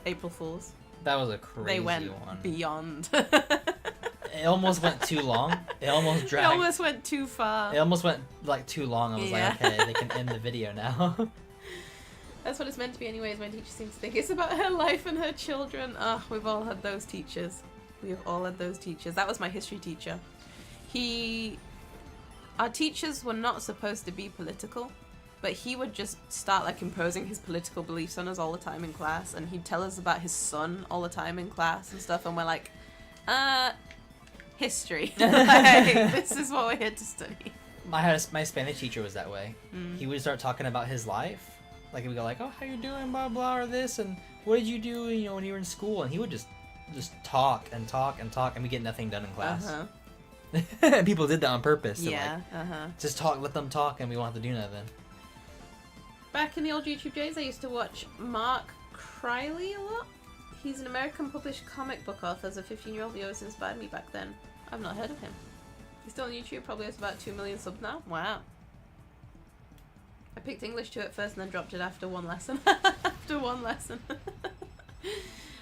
April Fools? That was a crazy They went one. beyond. It almost went too long. It almost dragged. It almost went too far. It almost went, like, too long. I was like, okay, they can end the video now. That's what it's meant to be anyways. My teacher seems to think it's about her life and her children. Oh, we've all had those teachers. We've all had those teachers. That was my history teacher. Our teachers were not supposed to be political, but he would just start, like, imposing his political beliefs on us all the time in class, and he'd tell us about his son all the time in class and stuff, and we're like, history. Like, this is what we're here to study. My Spanish teacher was that way. He would start talking about his life. Like, he would go like, oh, how you doing, blah, blah, or this, and what did you do, you know, when you were in school? And he would just talk and talk and talk, and we get nothing done in class. And people did that on purpose. Yeah, Just talk, let them talk, and we won't have to do nothing. Back in the old YouTube days, I used to watch Mark Criley a lot. He's an American published comic book author. As a 15-year-old, he always inspired me back then. I've not heard of him. He's still on YouTube, probably has about 2 million subs now. Wow. I picked English 2 at first and then dropped it after one lesson.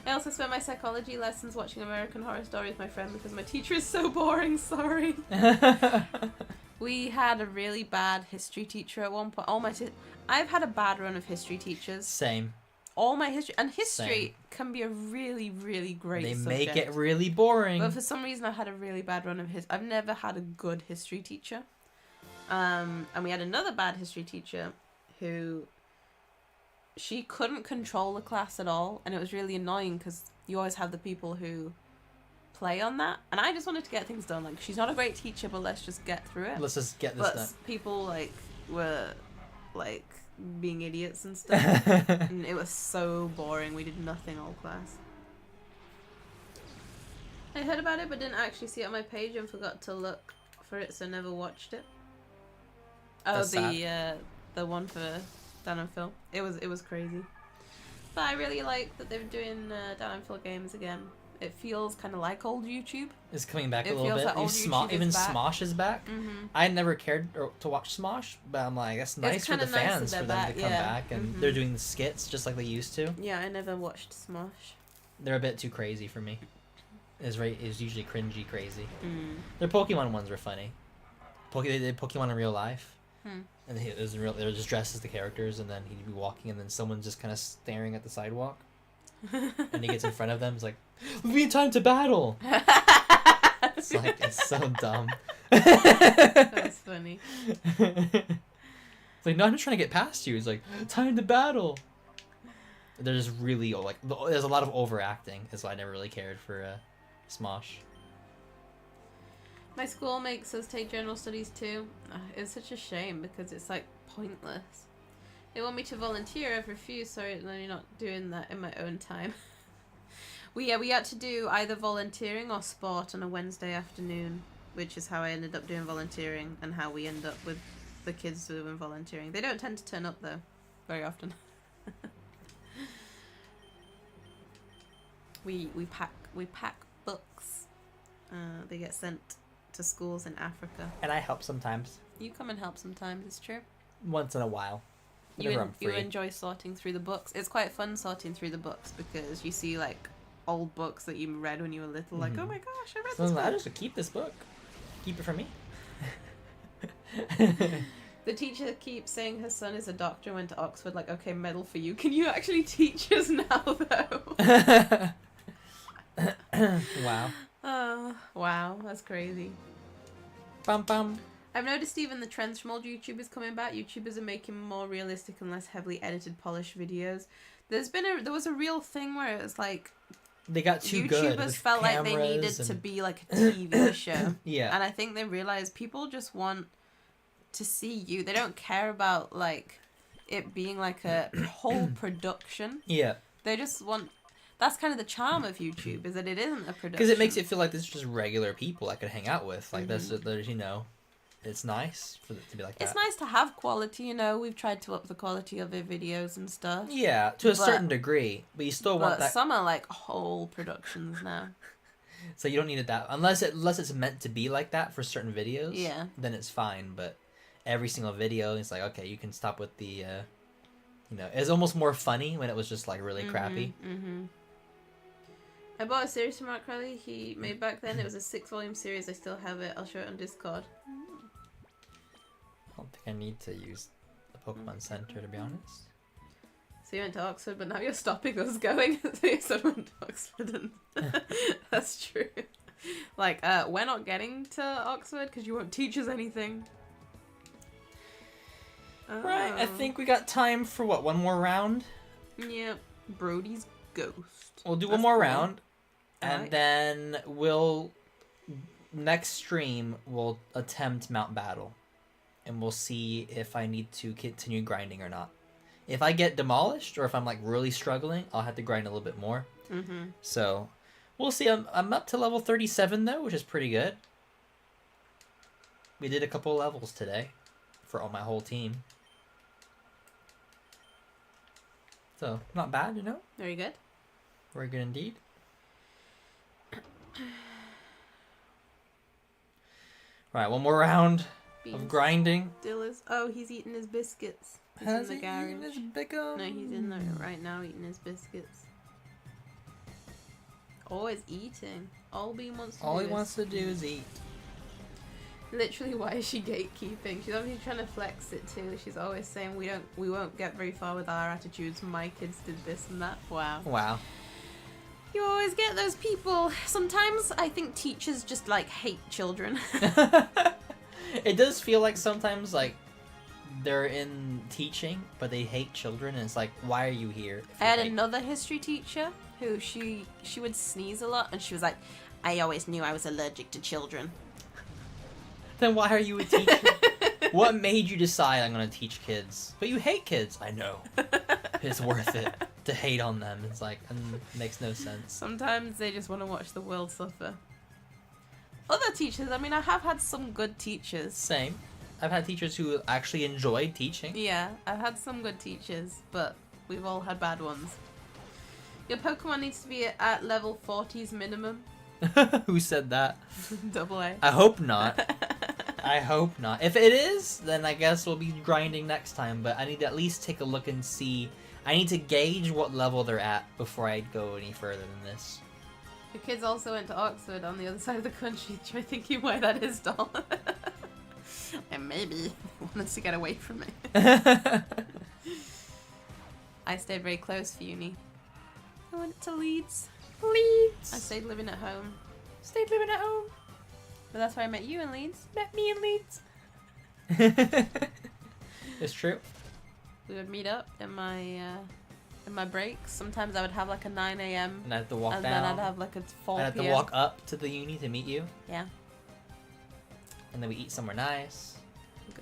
I also spent my psychology lessons watching American Horror Story with my friend because my teacher is so boring, sorry. We had a really bad history teacher at one point. I've had a bad run of history teachers. Same. All my history... And history can be a really, really great subject. They make it really boring. But for some reason I've had a really bad run of I've never had a good history teacher. And we had another bad history teacher who... She couldn't control the class at all, and it was really annoying because you always have the people who play on that, and I just wanted to get things done. Like, she's not a great teacher, but let's just get through it. Let's just get this done. People, like, were, like, being idiots and stuff, and it was so boring. We did nothing all class. I heard about it, but didn't actually see it on my page and forgot to look for it, so never watched it. Oh, the one for Dan and Phil. It was crazy. But I really like that they're doing Dan and Phil games again. It feels kind of like old YouTube. It's coming back a little bit. Like Even Smosh is back. I never cared to watch Smosh, but I'm like, that's nice for the fans for them to come back, and they're doing the skits just like they used to. Yeah, I never watched Smosh. They're a bit too crazy for me. It's usually cringy crazy. Their Pokemon ones were funny. They did Pokemon in real life. And they were just dressed as the characters, and then he'd be walking, and then someone's just kind of staring at the sidewalk. And he gets in front of them, he's like, "We need time to battle!" It's like, it's so dumb. That's funny. It's like, no, I'm just trying to get past you. He's like, "Time to battle!" They're just really, like, there's a lot of overacting, is why I never really cared for Smosh. My school makes us take general studies too. It's such a shame because it's like pointless. They want me to volunteer. I've refused. Sorry, no, you're not doing that in my own time. we had to do either volunteering or sport on a Wednesday afternoon, which is how I ended up doing volunteering and how we end up with the kids doing volunteering. They don't tend to turn up though, very often. we pack books. They get sent to schools in Africa. And I help sometimes. You come and help sometimes. It's true. Once in a while. You enjoy sorting through the books. It's quite fun sorting through the books because you see like old books that you read when you were little. Like, oh my gosh, I read this book. I just keep this book. Keep it for me. The teacher keeps saying her son is a doctor and went to Oxford. Like, okay, medal for you. Can you actually teach us now, though? Wow. Oh, wow. That's crazy. Bum bum. I've noticed even the trends from old YouTubers coming back. YouTubers are making more realistic and less heavily edited, polished videos. There was a real thing where it was like they got too good. YouTubers felt like they needed to be like a TV show. Yeah. And I think they realized people just want to see you. They don't care about like it being like a whole production. Yeah. They just want. That's kind of the charm of YouTube, is that it isn't a production. Because it makes it feel like this is just regular people I could hang out with. Like there's you know, it's nice for it to be like that. It's nice to have quality, you know. We've tried to up the quality of their videos and stuff. Yeah, to a certain degree, but you still want that. But some are like whole productions now. So you don't need it that unless it's meant to be like that for certain videos. Yeah. Then it's fine, but every single video it's like okay, you can stop with the. You know, it's almost more funny when it was just like really crappy. Mm-hmm. I bought a series from Mark Crowley he made back then. It was a 6-volume series. I still have it. I'll show it on Discord. I don't think I need to use the Pokemon Center, to be honest. So you went to Oxford, but now you're stopping us going. So you sort of went to Oxford, and that's true. Like, we're not getting to Oxford because you won't teach us anything. Right, I think we got time for what, one more round? Yep. Brody's Ghost. We'll do one more round, and then next stream we'll attempt Mount Battle, and we'll see if I need to continue grinding or not. If I get demolished or if I'm like really struggling, I'll have to grind a little bit more. So we'll see. I'm up to level 37 though, which is pretty good. We did a couple levels today for all my whole team. So, not bad, you know? Very good. Very good indeed. Right, one more round of grinding. Still is. Oh, he's eating his biscuits. Has he eaten his bacon? No, he's in there right now eating his biscuits. Always eating. All he wants to do is eat. Literally, why is she gatekeeping? She's obviously trying to flex it too. She's always saying we won't get very far with our attitudes. My kids did this and that. Wow. Wow. You always get those people. Sometimes I think teachers just like hate children. It does feel like sometimes like they're in teaching, but they hate children, and it's like, why are you here? I had another history teacher who she would sneeze a lot, and she was like, I always knew I was allergic to children. Then why are you a teacher? What made you decide I'm going to teach kids? But you hate kids. I know. It's worth it to hate on them. It's like, it makes no sense. Sometimes they just want to watch the world suffer. Other teachers, I mean, I have had some good teachers. Same. I've had teachers who actually enjoyed teaching. Yeah, I've had some good teachers, but we've all had bad ones. Your Pokemon needs to be at level 40s minimum. Who said that? Double A. I hope not. I hope not. If it is, then I guess we'll be grinding next time, but I need to at least take a look and see. I need to gauge what level they're at before I go any further than this. Your kids also went to Oxford on the other side of the country. I think he might have his doll. And maybe he wants to get away from me. I stayed very close for uni. I went to Leeds. I stayed living at home. But that's where I met you in Leeds. Met me in Leeds. It's true. We would meet up in my breaks. Sometimes I would have like a 9 a.m. And I have to walk and down. then I'd have like a 4 p.m. I have to walk up to the uni to meet you. Yeah. and then we eat somewhere nice.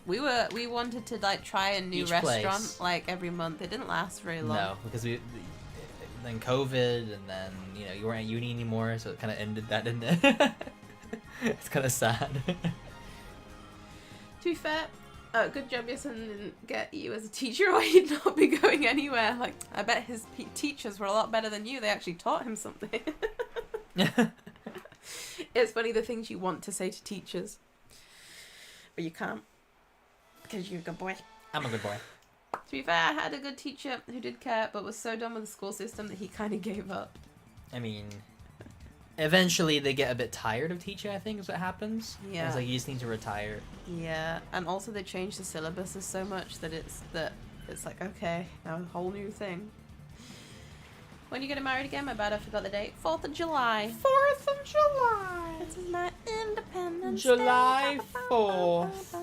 We wanted to like try a new Each restaurant place. like every month. It didn't last very long. No, because then COVID, and then you weren't at uni anymore, so it kind of ended that, didn't it? It's kind of sad. To be fair, good job your son didn't get you as a teacher, or he'd not be going anywhere. Like, I bet his teachers were a lot better than you. They actually taught him something. It's funny the things you want to say to teachers, but you can't, because you're a good boy. I'm a good boy. To be fair, I had a good teacher who did care, but was so done with the school system that he kind of gave up. I mean, eventually they get a bit tired of teaching, I think is what happens. Yeah. It's like you just need to retire. Yeah, and also they changed the syllabuses so much that it's like, okay, now a whole new thing. When you getting married again? My bad, I forgot the date. 4th of July. 4th of July. This is my Independence July Day. 4th.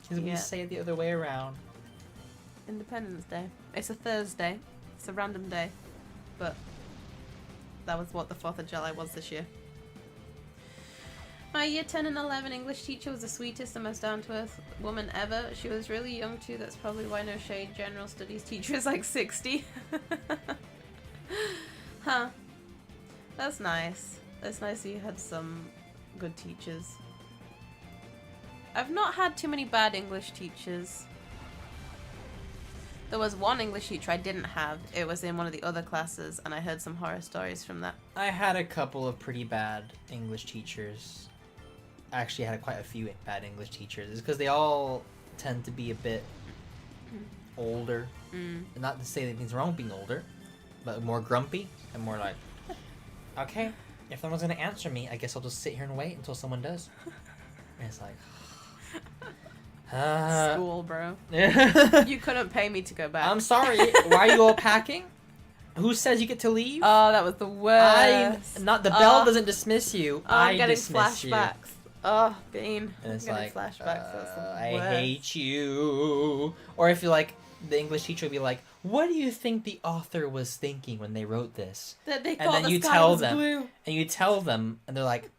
Because we Yeah. say it the other way around. Independence Day. It's a Thursday. It's a random day. But that was what the 4th of July was this year. My year 10 and 11 English teacher was the sweetest and most down-to-earth woman ever. She was really young too, that's probably why no shade. General studies teacher is like 60. Huh. That's nice. That's nice that you had some good teachers. I've not had too many bad English teachers. There was one English teacher I didn't have. It was in one of the other classes, and I heard some horror stories from that. I had a couple of pretty bad English teachers. I actually had quite a few bad English teachers. It's because they all tend to be a bit older. Not to say that anything's wrong with being older, but more grumpy and more like, okay, if no one's going to answer me, I guess I'll just sit here and wait until someone does. And it's like... School, bro. Yeah. You couldn't pay me to go back. I'm sorry. Why are you all packing? Who says you get to leave? Oh, that was the worst. The bell doesn't dismiss you. I'm getting dismiss you. flashbacks. Oh, Bean. And it's I'm like, getting flashbacks. That's the I worst. hate you. Or if you like, the English teacher would be like, what do you think the author was thinking when they wrote this? That they And thought then the you sky tell was them. blue. And you tell them, and they're like,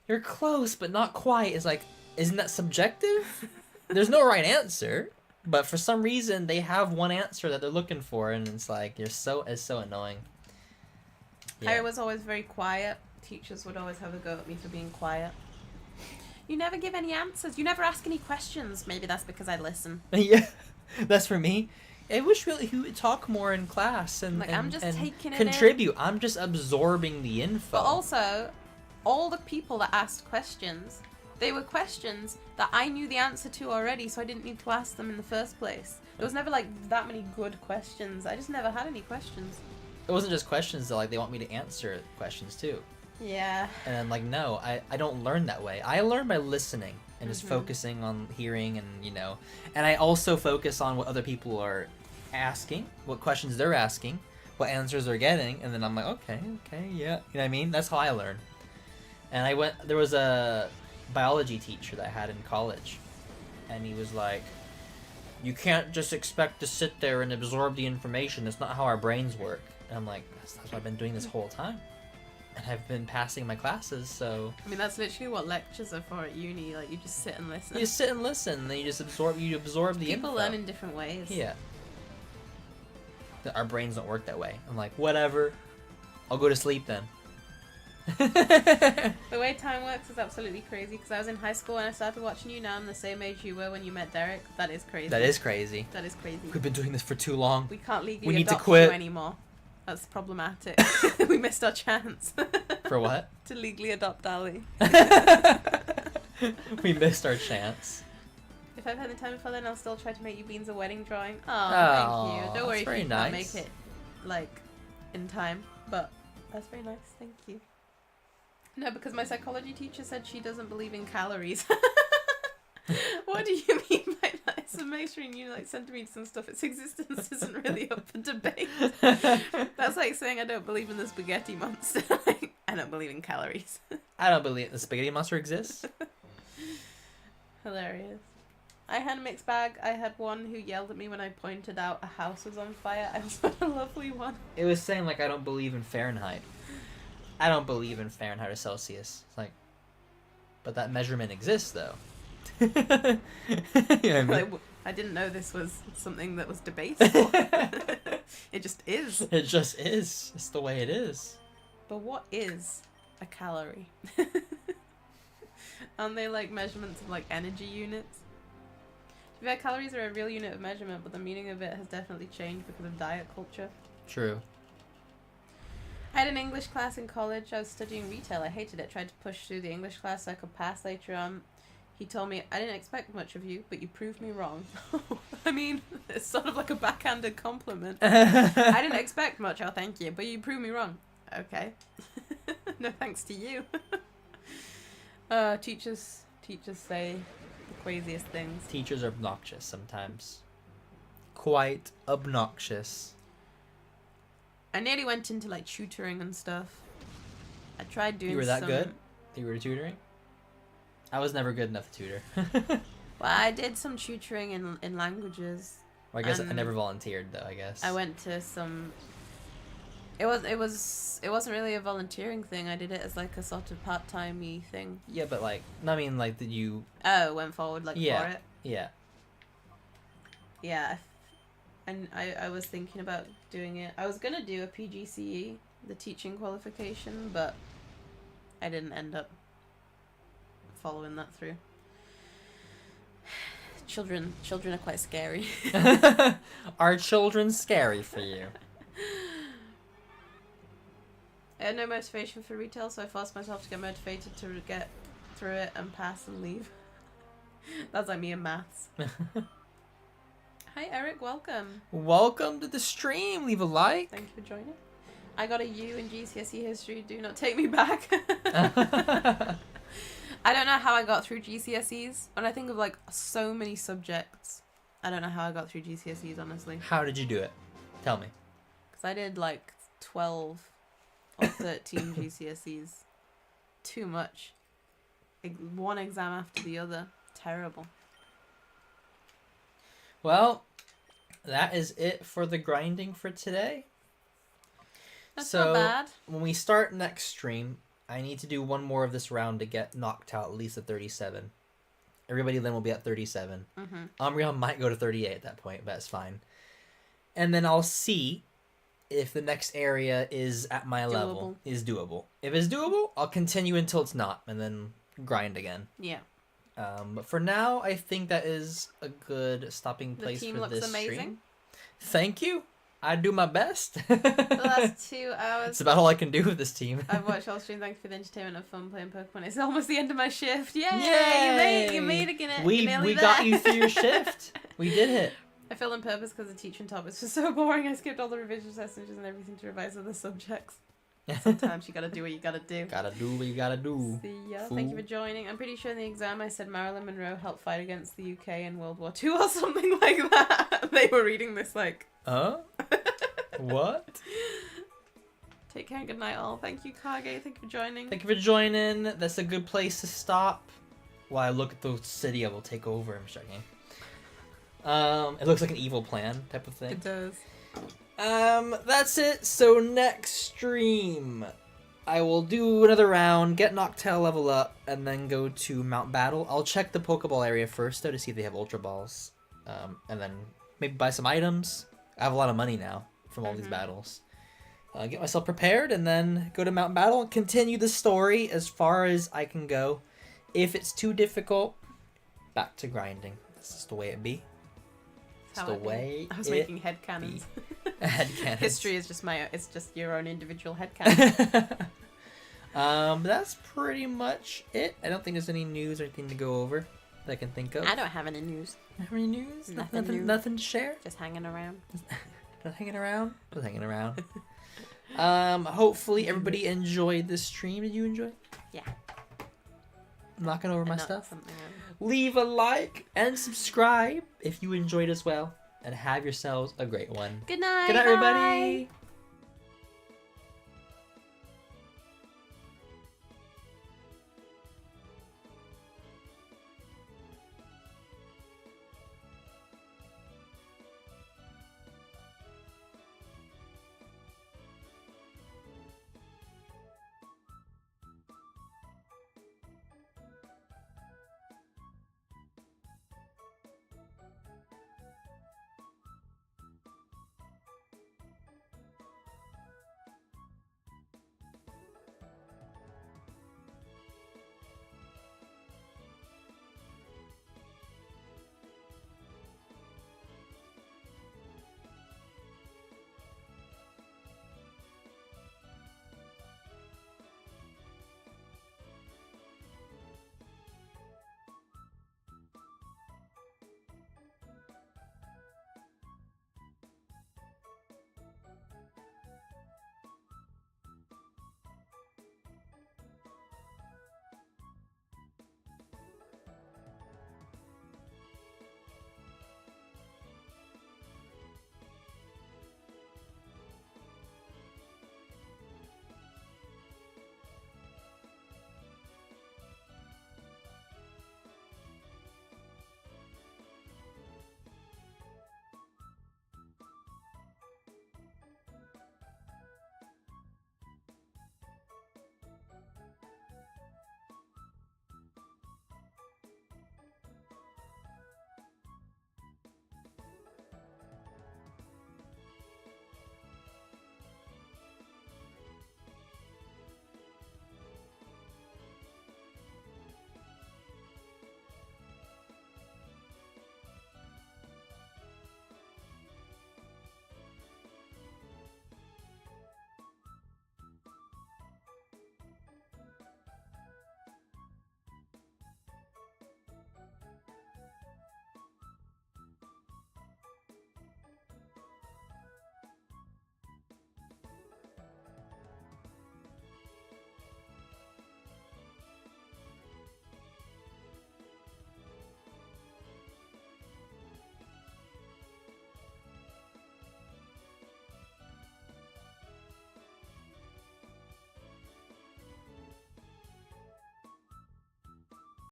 you're close, but not quite. It's like, isn't that subjective? There's no right answer. But for some reason, they have one answer that they're looking for, and it's like, it's so annoying. I was always very quiet. Teachers would always have a go at me for being quiet. You never give any answers. You never ask any questions. Maybe that's because I listen. Yeah, that's for me. I wish really he would talk more in class and, Like, I'm just taking it contribute. I'm just absorbing the info. But also, all the people that asked questions, they were questions that I knew the answer to already, so I didn't need to ask them in the first place. There was never like that many good questions. I just never had any questions. It wasn't just questions though, like they want me to answer questions too. Yeah. And I'm like, no, I don't learn that way. I learn by listening and just focusing on hearing and, and I also focus on what other people are asking, what questions they're asking, what answers they're getting, and then I'm like, okay, yeah. You know what I mean? That's how I learn. And there was a biology teacher that I had in college, and he was like, you can't just expect to sit there and absorb the information. That's not how our brains work. And I'm like, that's what I've been doing this whole time. And I've been passing my classes, so... I mean, that's literally what lectures are for at uni. Like, you just sit and listen. You sit and listen, and then you just absorb the info. People learn in different ways. Yeah. Our brains don't work that way. I'm like, whatever. I'll go to sleep then. The way time works is absolutely crazy, because I was in high school when I started watching you. Now I'm the same age you were when you met Derek. That is crazy. That is crazy. That is crazy. We've been doing this for too long. We can't legally we need adopt to quit. you anymore. That's problematic. We missed our chance. For what? To legally adopt Ali. We missed our chance. If I've had the time before then, I'll still try to make you beans a wedding drawing. Oh, thank you. Don't worry if very you nice. can't make it, like, in time. But that's very nice. Thank you. No, because my psychology teacher said she doesn't believe in calories. What do you mean by that? It's a measuring you like centimeters and stuff. Its existence isn't really up for debate. That's like saying I don't believe in the spaghetti monster. Like, I don't believe in calories. I don't believe the spaghetti monster exists. Hilarious. I had a mixed bag. I had one who yelled at me when I pointed out a house was on fire. I also had a lovely one. It was saying like I don't believe in Fahrenheit. I don't believe in Fahrenheit or Celsius. It's like, but that measurement exists though. You know what I mean? I didn't know this was something that was debatable. It just is. It just is. It's the way it is. But what is a calorie? Aren't they like measurements of like energy units? To be fair, calories are a real unit of measurement, but the meaning of it has definitely changed because of diet culture. True. I had an English class in college. I was studying retail. I hated it. Tried to push through the English class so I could pass later on. He told me, I didn't expect much of you, but you proved me wrong. I mean, it's sort of like a backhanded compliment. I didn't expect much, oh thank you, but you proved me wrong. Okay. No thanks to you. Teachers say the craziest things. Teachers are obnoxious sometimes. Quite obnoxious. I nearly went into like tutoring and stuff. I tried doing. You were that good? You were tutoring? I was never good enough to tutor. Well, I did some tutoring in languages. Well, I guess I never volunteered though. I guess I went to some. It wasn't really a volunteering thing. I did it as like a sort of part-timey thing. Yeah, but like, I mean, like, did you? Oh, went forward like for it. Yeah. Yeah, and I was thinking about doing it. I was gonna do a PGCE, the teaching qualification, but I didn't end up following that through. Children are quite scary. Are children scary for you? I had no motivation for retail, so I forced myself to get motivated to get through it and pass and leave. That's like me in maths. Hi Eric, welcome. Welcome to the stream. Leave a like. Thank you for joining. I got a U in GCSE history. Do not take me back. I don't know how I got through GCSEs. When I think of like so many subjects, I don't know how I got through GCSEs, honestly. How did you do it? Tell me. Because I did like 12 or 13 GCSEs. Too much. One exam after the other. Terrible. Well, that is it for the grinding for today. That's so, not bad. When we start next stream, I need to do one more of this round to get knocked out at least at 37. Everybody then will be at 37. Umbriel might go to 38 at that point, but that's fine. And then I'll see if the next area is at my level, is doable. If it's doable, I'll continue until it's not, and then grind again. Yeah. But for now, I think that is a good stopping place for this stream. The team looks amazing. Thank you. I do my best. The last 2 hours. It's about all I can do with this team. I've watched all stream. Thank you for the entertainment and fun playing Pokemon. It's almost the end of my shift. Yay! You made it. We got you through your shift. We did it. I failed on purpose because the teaching topics were so boring. I skipped all the revision sessions and everything to revise other subjects. Sometimes you gotta do what you gotta do. Gotta do what you gotta do. See ya. Thank you for joining. I'm pretty sure in the exam I said Marilyn Monroe helped fight against the UK in World War II or something like that. They were reading this like... Huh? What? Take care and good night all. Thank you, Kage. Thank you for joining. Thank you for joining. That's a good place to stop. While I look at the city I will take over. I'm checking. It looks like an evil plan type of thing. It does. That's it. So next stream, I will do another round, get Noctowl level up, and then go to Mount Battle. I'll check the Pokeball area first, though, to see if they have Ultra Balls. And then maybe buy some items. I have a lot of money now from all these battles. Get myself prepared, and then go to Mount Battle and continue the story as far as I can go. If it's too difficult, back to grinding. That's just the way it be. It's the way I was making headcanons. Headcanons. History is just it's just your own individual headcanon. That's pretty much it. I don't think there's any news or anything to go over that I can think of. I don't have any news. Have any news? Nothing to share? Just hanging around. Just hanging around? Just hanging around. Hopefully everybody enjoyed this stream. Did you enjoy? Yeah. I'm knocking over my stuff. Leave a like and subscribe if you enjoyed as well. And have yourselves a great one. Good night. Good night, everybody.